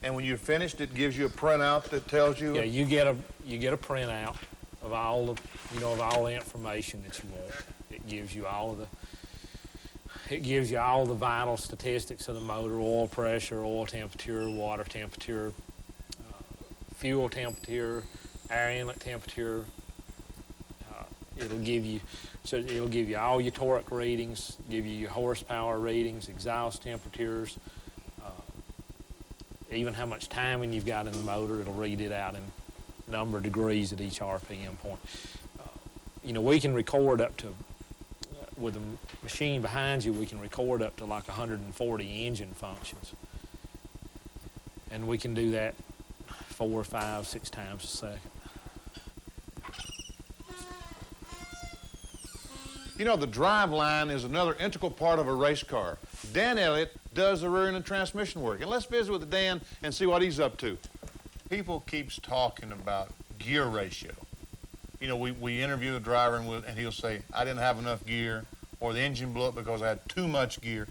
And when you're finished, it gives you a printout that tells you? Yeah, you get a printout of all the, of all the information that you want. It gives you all the vital statistics of the motor: oil pressure, oil temperature, water temperature, fuel temperature, air inlet temperature. It'll give you all your torque readings, give you your horsepower readings, exhaust temperatures, even how much timing you've got in the motor. It'll read it out in number of degrees at each RPM point. We can record up to, with the machine behind you, we can record up to like 140 engine functions. And we can do that 4, 5, 6 times a second. The drive line is another integral part of a race car. Dan Elliott does the rear end and transmission work. And let's visit with Dan and see what he's up to. People keeps talking about gear ratio. We interview the driver and he'll say, I didn't have enough gear, or the engine blew up because I had too much gear.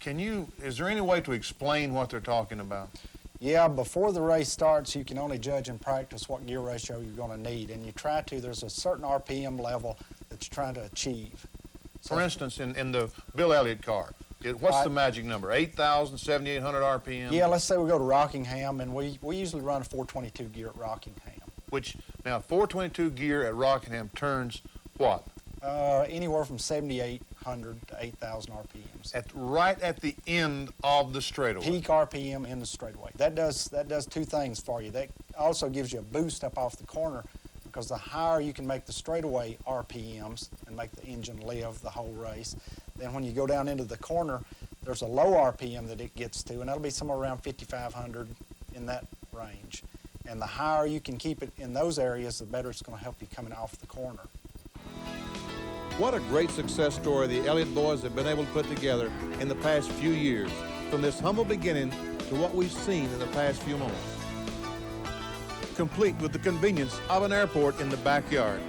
Is there any way to explain what they're talking about? Yeah, before the race starts, you can only judge in practice what gear ratio you're going to need. And there's a certain RPM level that you're trying to achieve. For instance, in the Bill Elliott car, what's the magic number? 8,000, 7,800 RPM? Yeah, let's say we go to Rockingham, and we usually run a 422 gear at Rockingham. Now 422 gear at Rockingham turns what? Anywhere from 7,800 to 8,000 RPMs. Right at the end of the straightaway. Peak RPM in the straightaway. That does 2 things for you. That also gives you a boost up off the corner, because the higher you can make the straightaway RPMs and make the engine live the whole race, then when you go down into the corner, there's a low RPM that it gets to, and that'll be somewhere around 5,500 in that range. And the higher you can keep it in those areas, the better it's going to help you coming off the corner. What a great success story the Elliott boys have been able to put together in the past few years, from this humble beginning to what we've seen in the past few moments. Complete with the convenience of an airport in the backyard.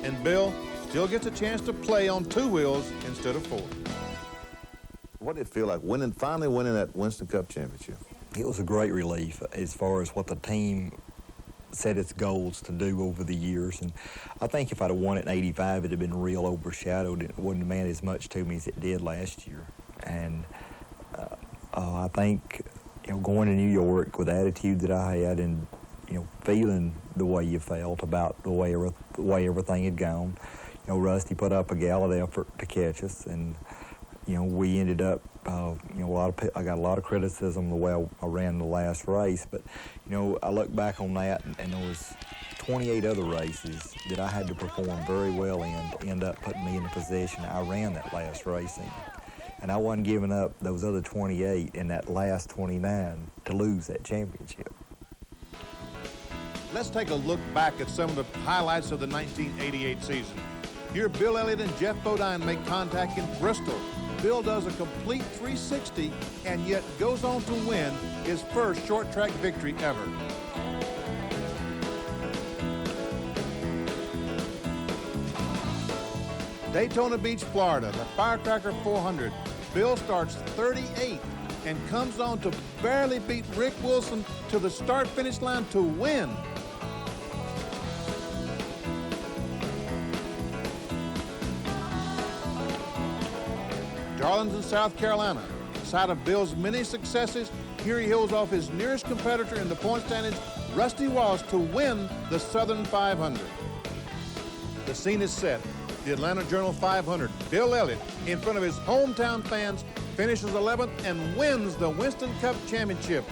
And Bill still gets a chance to play on 2 wheels instead of 4. What did it feel like finally winning that Winston Cup championship? It was a great relief as far as what the team set its goals to do over the years. And I think if I'd have won it in '85, it'd have been real overshadowed. It wouldn't have meant as much to me as it did last year. And I think, going to New York with the attitude that I had, and feeling the way you felt about the way everything had gone. Rusty put up a gallant effort to catch us, and we ended up. I got a lot of criticism the way I ran the last race, but I look back on that, and there was 28 other races that I had to perform very well in to end up putting me in the position I ran that last race in. And I wasn't giving up those other 28 in that last 29 to lose that championship. Let's take a look back at some of the highlights of the 1988 season. Here, Bill Elliott and Jeff Bodine make contact in Bristol. Bill does a complete 360 and yet goes on to win his first short track victory ever. Daytona Beach, Florida, the Firecracker 400. Bill starts 38 and comes on to barely beat Rick Wilson to the start-finish line to win. Darlington, South Carolina. Side of Bill's many successes, here he holds off his nearest competitor in the point standings, Rusty Wallace, to win the Southern 500. The scene is set. The Atlanta Journal 500. Bill Elliott, in front of his hometown fans, finishes 11th and wins the Winston Cup Championship.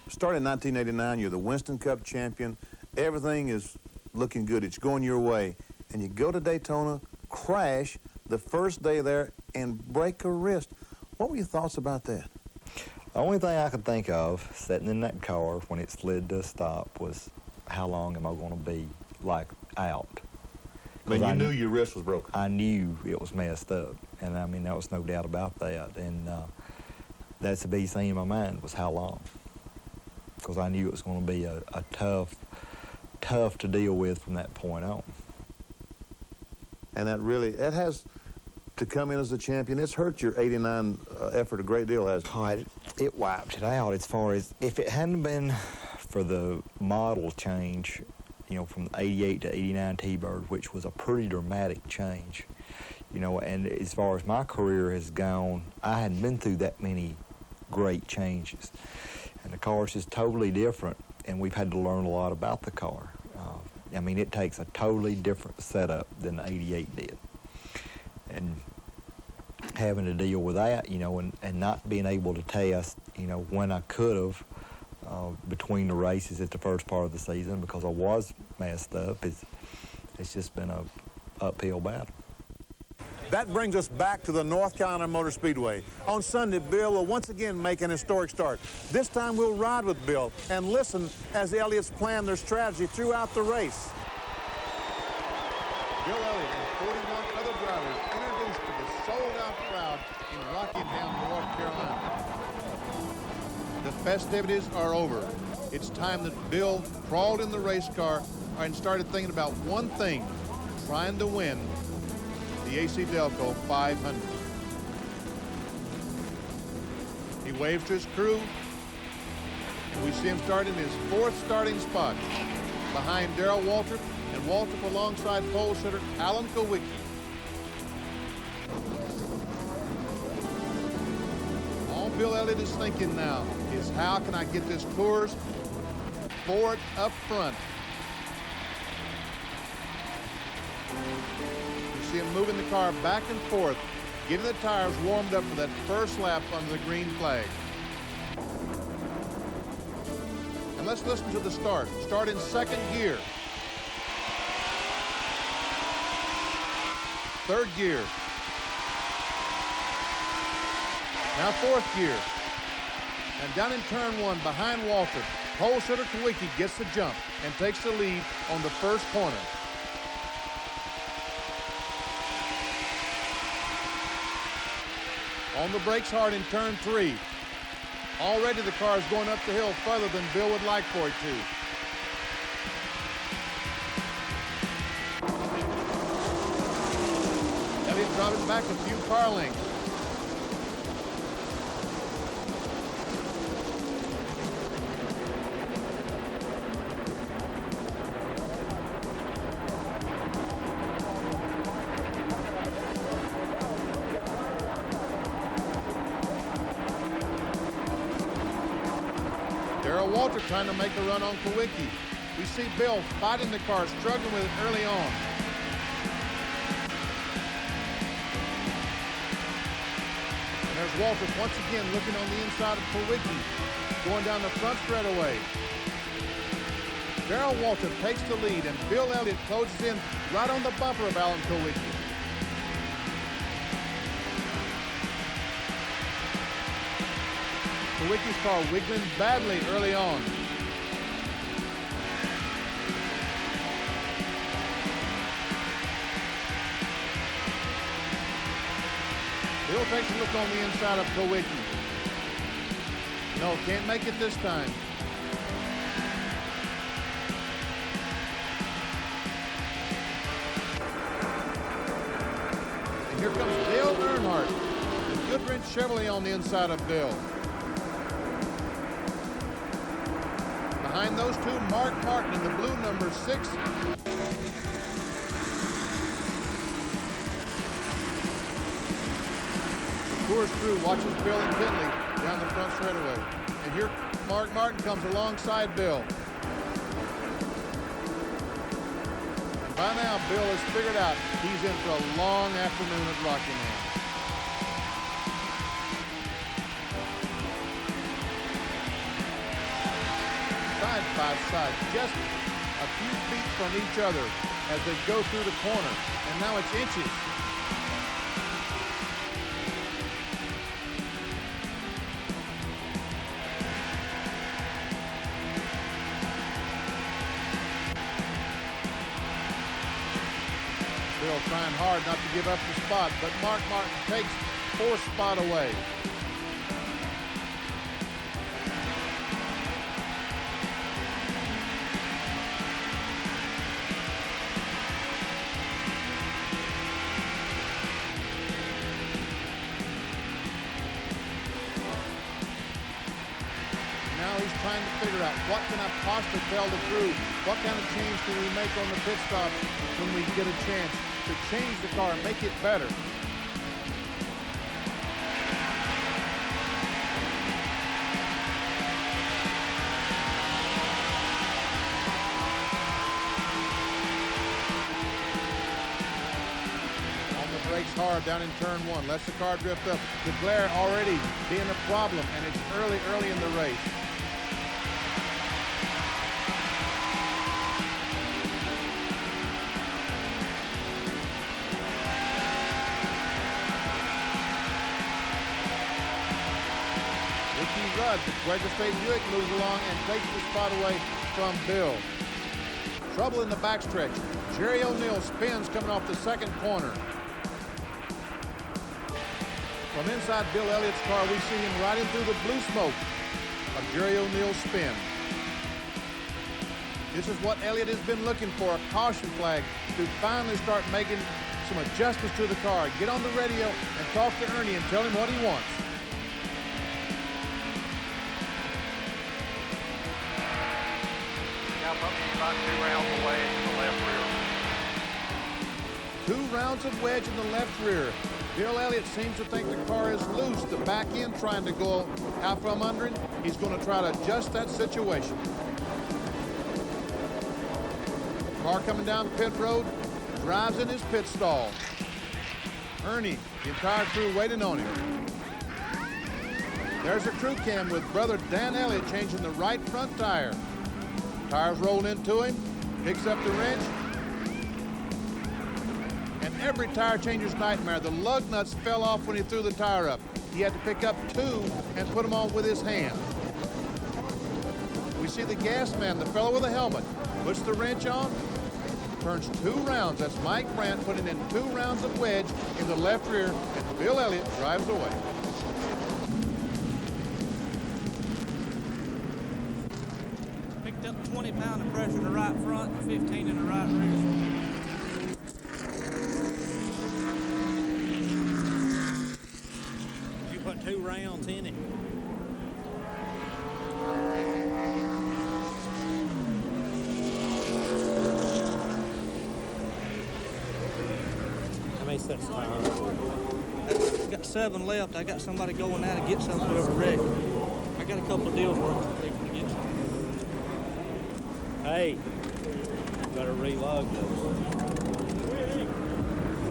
Started in 1989, you're the Winston Cup champion. Everything is looking good. It's going your way. And you go to Daytona, crash the first day there, and break a wrist. What were your thoughts about that? The only thing I could think of, sitting in that car when it slid to a stop, was how long am I going to be like out. I mean, you knew your wrist was broken. I knew it was messed up, and I mean, there was no doubt about that. And that's the biggest thing in my mind was how long, because I knew it was going to be a tough to deal with from that point on. And that has to come in as a champion. It's hurt your '89 effort a great deal, hasn't it? It wiped it out as far as, if it hadn't been for the model change, you know, from the '88 to '89 T-Bird, which was a pretty dramatic change, you know, and as far as my career has gone, I hadn't been through that many great changes. And the car is just totally different, and we've had to learn a lot about the car. I mean, it takes a totally different setup than the '88 did. And having to deal with that, you know, and not being able to test, you know, when I could have between the races at the first part of the season because I was messed up, it's just been a uphill battle. That brings us back to the North Carolina Motor Speedway. On Sunday, Bill will once again make an historic start. This time we'll ride with Bill and listen as the Elliott's plan their strategy throughout the race. Bill Elliott and 41 other drivers introduced to the sold-out crowd in Rockingham, North Carolina. The festivities are over. It's time that Bill crawled in the race car and started thinking about one thing, trying to win the AC Delco 500. He waves to his crew, and we see him start in his fourth starting spot behind Darrell Waltrip, and Waltrip alongside pole sitter Alan Kowicki. All Bill Elliott is thinking now is how can I get this Coors forward up front. See him moving the car back and forth, getting the tires warmed up for that first lap under the green flag. And let's listen to the start. Start in second gear. Third gear. Now fourth gear. And down in turn one behind Waltrip, pole sitter Kowicki gets the jump and takes the lead on the first corner. On the brakes hard in turn three. Already the car is going up the hill further than Bill would like for it to. Elliott dropping back a few car lengths. Walter trying to make a run on Kowicki. We see Bill fighting the car, struggling with it early on. And there's Walter once again looking on the inside of Kowicki, going down the front straightaway. Darrell Walter takes the lead, and Bill Elliott closes in right on the bumper of Alan Kowicki. Kowicki's car wiggling badly early on. Bill takes a look on the inside of Kowicki. No, can't make it this time. And here comes Dale Earnhardt, the Goodwrench Chevrolet on the inside of Bill. Behind those two, Mark Martin in the blue number 6. Coors crew watches Bill intently down the front straightaway. And here Mark Martin comes alongside Bill. And by now, Bill has figured out he's in for a long afternoon at Rockingham. Side by side, just a few feet from each other as they go through the corner. And now it's inches. Bill trying hard not to give up the spot, but Mark Martin takes 4th spot away. Now he's trying to figure out, what can I possibly tell the crew? What kind of change can we make on the pit stop when we get a chance to change the car and make it better? On the brakes hard down in turn 1, lets the car drift up. The glare already being a problem, and it's early in the race. Rudd, the Quaker State Buick moves along and takes the spot away from Bill. Trouble in the backstretch. Jerry O'Neill spins coming off the 2nd corner. From inside Bill Elliott's car, we see him riding through the blue smoke of Jerry O'Neill's spin. This is what Elliott has been looking for, a caution flag to finally start making some adjustments to the car. Get on the radio and talk to Ernie and tell him what he wants. About 2 rounds of wedge in the left rear. 2 rounds of wedge in the left rear. Bill Elliott seems to think the car is loose. The back end trying to go out from under him. He's going to try to adjust that situation. Car coming down pit road, drives in his pit stall. Ernie, the entire crew waiting on him. There's a crew cam with brother Dan Elliott changing the right front tire. Tires rolled into him, picks up the wrench, and every tire changer's nightmare. The lug nuts fell off when he threw the tire up. He had to pick up 2 and put them on with his hand. We see the gas man, the fellow with the helmet, puts the wrench on, turns 2 rounds. That's Mike Brandt putting in 2 rounds of wedge in the left rear, and Bill Elliott drives away. Picked up 20 pounds of pressure in the right front and 15 in the right rear. You put 2 rounds in it. How many sets of tires? I got 7 left. I got somebody going now to get something over wreck. I got a couple of deals working for people to get some. Hey, better reload those.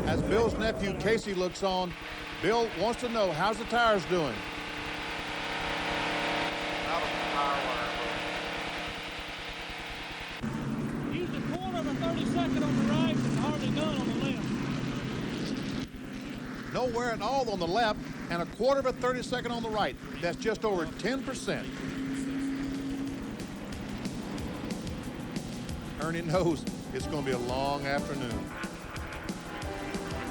As Bill's nephew Casey looks on, Bill wants to know, how's the tires doing? Use a quarter of a 32nd on the right and hardly none on the left. Nowhere at all on the left, and a quarter of a 32nd on the right. That's just over 10%. Ernie knows it's going to be a long afternoon.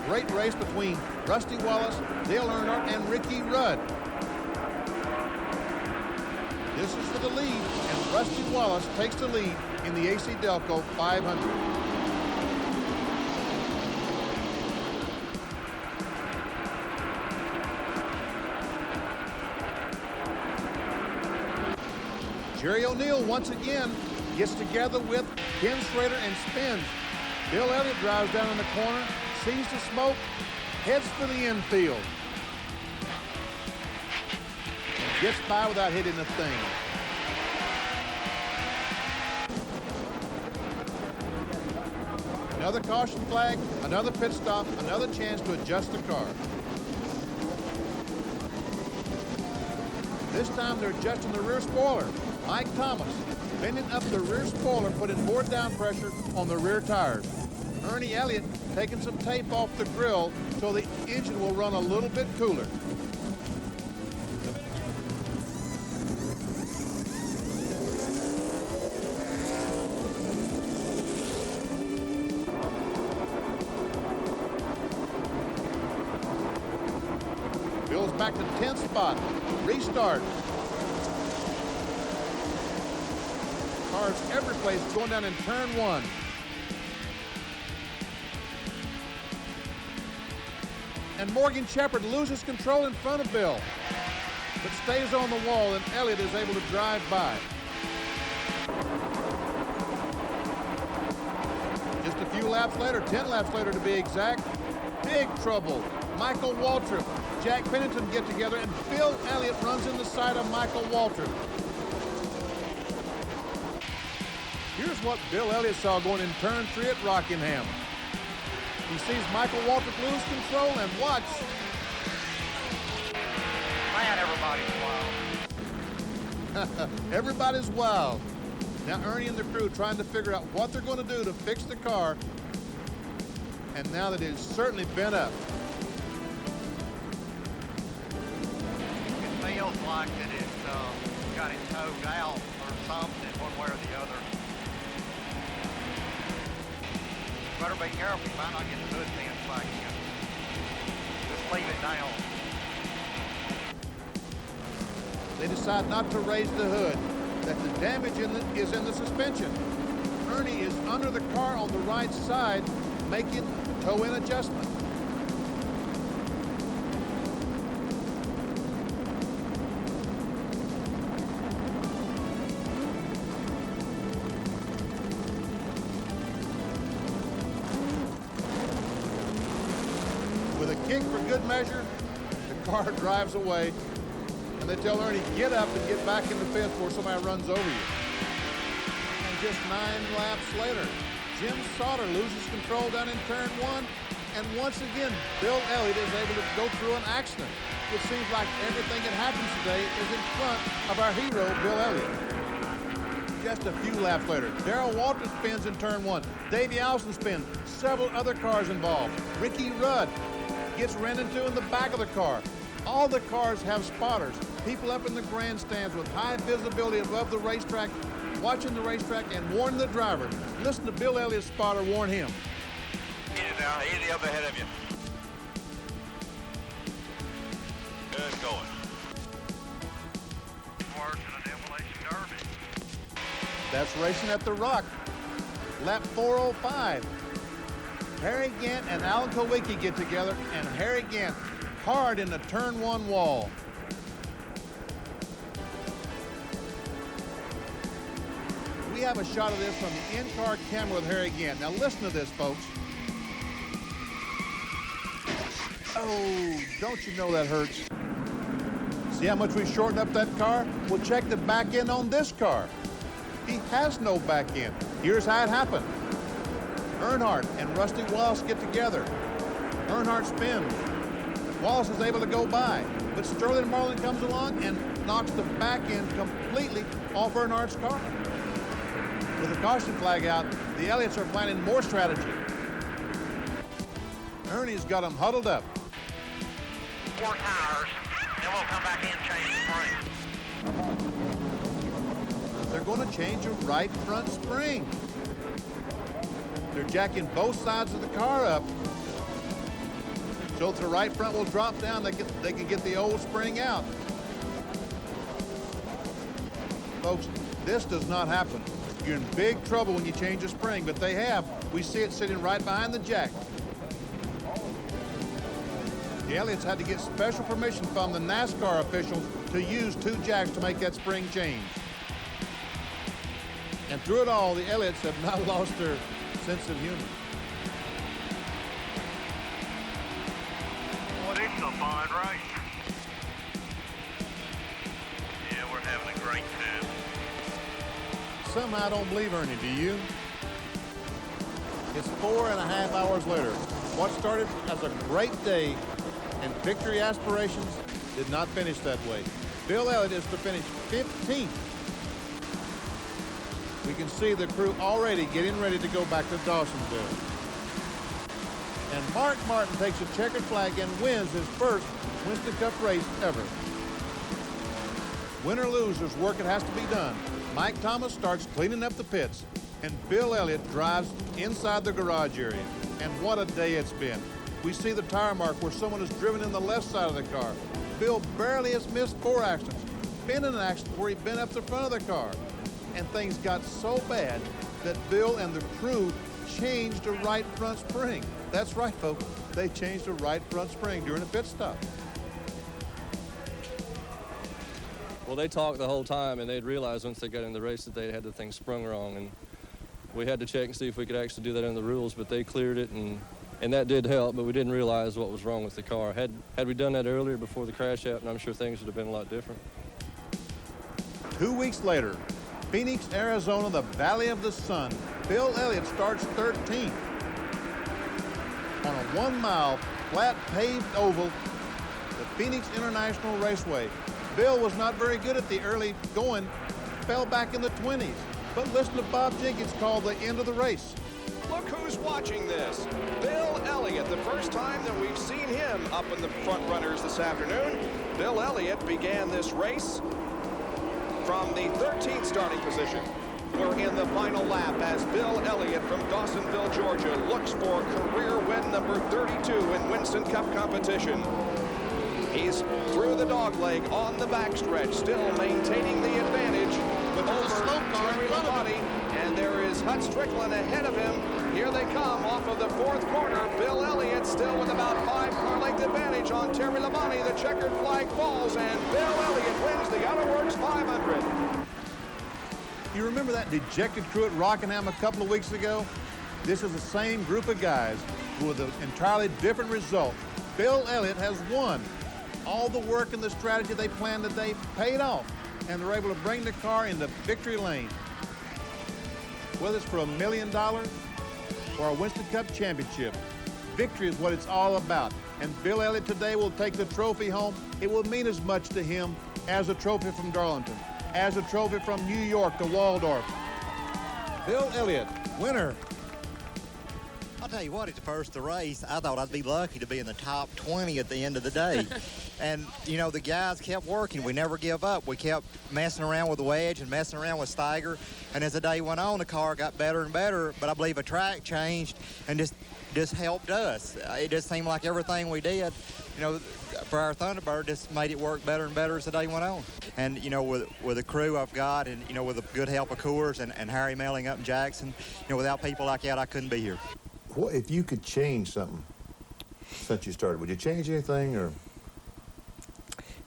Great race between Rusty Wallace, Dale Earnhardt, and Ricky Rudd. This is for the lead, and Rusty Wallace takes the lead in the AC Delco 500. Jerry O'Neill once again gets together with Ken Schrader and spins. Bill Elliott drives down in the corner, sees the smoke, heads for the infield. And gets by without hitting a thing. Another caution flag, another pit stop, another chance to adjust the car. This time they're adjusting the rear spoiler. Mike Thomas bending up the rear spoiler, putting more down pressure on the rear tires. Ernie Elliott taking some tape off the grill so the engine will run a little bit cooler. is back to 10th spot. Restart. Cars every place going down in turn 1. And Morgan Shepherd loses control in front of Bill, but stays on the wall, and Elliott is able to drive by. Just a few laps later, 10 laps later to be exact, big trouble. Michael Waltrip, Jack Pennington get together, and Bill Elliott runs in the side of Michael Waltrip. Here's what Bill Elliott saw going in turn 3 at Rockingham. He sees Michael Waltrip lose control, and watch. Man, everybody's wild. Everybody's wild. Now Ernie and the crew trying to figure out what they're going to do to fix the car. And now that it's certainly bent up. It feels like that it's got it towed out or something, one way or the other. Better be careful, you might not get the hood pins back in. Just leave it down. They decide not to raise the hood, that the damage is in the suspension. Ernie is under the car on the right side, making toe-in adjustment. With a kick for good measure, the car drives away, and they tell Ernie, get up and get back in the fifth before somebody runs over you. And just 9 laps later, Jim Sauter loses control down in turn 1, and once again, Bill Elliott is able to go through an accident. It seems like everything that happens today is in front of our hero, Bill Elliott. Just a few laps later, Darrell Walton spins in turn 1. Davey Allison spins. Several other cars involved. Ricky Rudd gets ran into in the back of the car. All the cars have spotters. People up in the grandstands with high visibility above the racetrack, watching the racetrack and warning the driver. Listen to Bill Elliott's spotter warn him. Easy now, easy up ahead of you. Good going. Worse than a demolition derby. That's racing at the Rock. Lap 405. Harry Gant and Alan Kowicki get together, and Harry Gant hard in the turn 1 wall. We have a shot of this from the in-car camera with Harry Gant. Now listen to this, folks. Oh, don't you know that hurts? See how much we shortened up that car? We'll check the back end on this car. He has no back end. Here's how it happened. Earnhardt and Rusty Wallace get together. Earnhardt spins. Wallace is able to go by, but Sterling Marlin comes along and knocks the back end completely off Earnhardt's car. With the caution flag out, the Elliots are planning more strategy. Ernie's got them huddled up. 4 tires, then we'll come back in and change the spring. They're going to change a right front spring. They're jacking both sides of the car up so if the right front will drop down, they can get the old spring out. Folks, this does not happen. You're in big trouble when you change a spring, but they have. We see it sitting right behind the jack. The Elliots had to get special permission from the NASCAR officials to use 2 jacks to make that spring change. And through it all, the Elliots have not lost their sense of humor. Well, it's a fine race. Yeah, we're having a great time. Somehow I don't believe Ernie, do you? It's 4.5 hours later. What started as a great day and victory aspirations did not finish that way. Bill Elliott is to finish 15th. We can see the crew already getting ready to go back to Dawsonville. And Mark Martin takes a checkered flag and wins his first Winston Cup race ever. Win or lose, there's work that has to be done. Mike Thomas starts cleaning up the pits, and Bill Elliott drives inside the garage area. And what a day it's been. We see the tire mark where someone has driven in the left side of the car. Bill barely has missed 4 accidents, been in an accident where he'd been up the front of the car. And things got so bad that Bill and the crew changed the right front spring. That's right, folks. They changed the right front spring during a pit stop. Well, they talked the whole time, and they'd realized once they got in the race that they had the thing sprung wrong, and we had to check and see if we could actually do that in the rules, but they cleared it, and that did help, but we didn't realize what was wrong with the car. Had we done that earlier before the crash happened, I'm sure things would have been a lot different. 2 weeks later, Phoenix, Arizona, the Valley of the Sun, Bill Elliott starts 13th. On a 1-mile, flat paved oval, the Phoenix International Raceway. Bill was not very good at the early going, fell back in the 20s. But listen to Bob Jenkins call the end of the race. Look who's watching this. Bill Elliott, the first time that we've seen him up in the front runners this afternoon. Bill Elliott began this race from the 13th starting position. We're in the final lap as Bill Elliott from Dawsonville, Georgia, looks for career win number 32 in Winston Cup competition. He's through the dogleg on the backstretch, still maintaining the advantage with Terry Labonte, and there is Hut Strickland ahead of him. Here they come off of the 4th corner. Bill Elliott still with about 5-car length advantage on Terry Labonte. The checkered flag falls, and Bill Elliott wins the Autoworks 500. You remember that dejected crew at Rockingham a couple of weeks ago? This is the same group of guys with an entirely different result. Bill Elliott has won. All the work and the strategy they planned today paid off, and they're able to bring the car into victory lane. Whether it's for $1 million or a Winston Cup championship, victory is what it's all about. And Bill Elliott today will take the trophy home. It will mean as much to him as a trophy from Darlington, as a trophy from New York to Waldorf. Bill Elliott, winner. I'll tell you what, at the first of the race, I thought I'd be lucky to be in the top 20 at the end of the day. And, you know, the guys kept working. We never give up. We kept messing around with the wedge and messing around with Steiger. And as the day went on, the car got better and better. But I believe a track changed and just helped us. It just seemed like everything we did, you know, for our Thunderbird just made it work better and better as the day went on. And, you know, with the crew I've got and, you know, with the good help of Coors and Harry Melling up in Jackson, you know, without people like that, I couldn't be here. What if you could change something since you started? Would you change anything, or?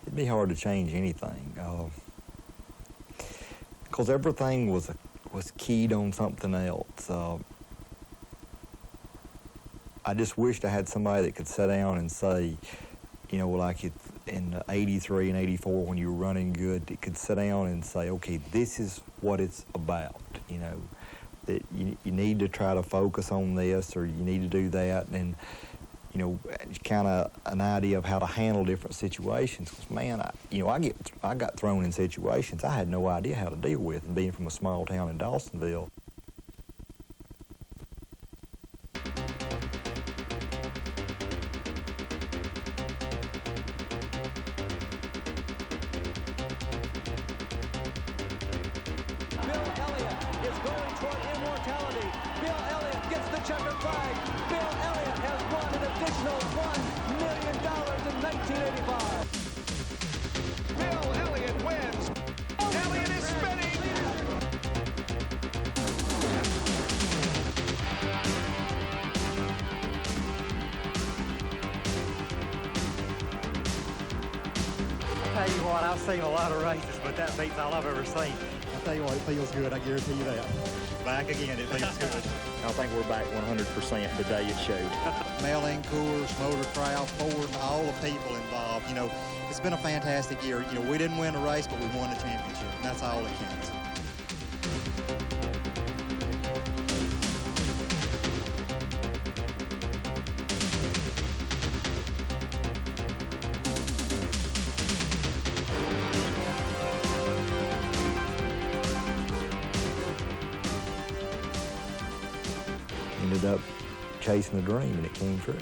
It'd be hard to change anything, because everything was keyed on something else. I just wished I had somebody that could sit down and say, you know, like in '83 and '84 when you were running good, it could sit down and say, okay, this is what it's about, you know. That you need to try to focus on this, or you need to do that, and you know, kind of an idea of how to handle different situations. 'Cause man, I got thrown in situations I had no idea how to deal with, and being from a small town in Dawsonville. Tell you what, I've seen a lot of races, but that beats all I've ever seen. I'll tell you what, it feels good, I guarantee you that. Back again, it feels good. I think we're back 100% today, it showed. Melling, Coors, Motorcraft, Ford, all the people involved, you know, it's been a fantastic year. You know, we didn't win the race, but we won the championship, and that's all that counts. Ended up chasing a dream, and it came true.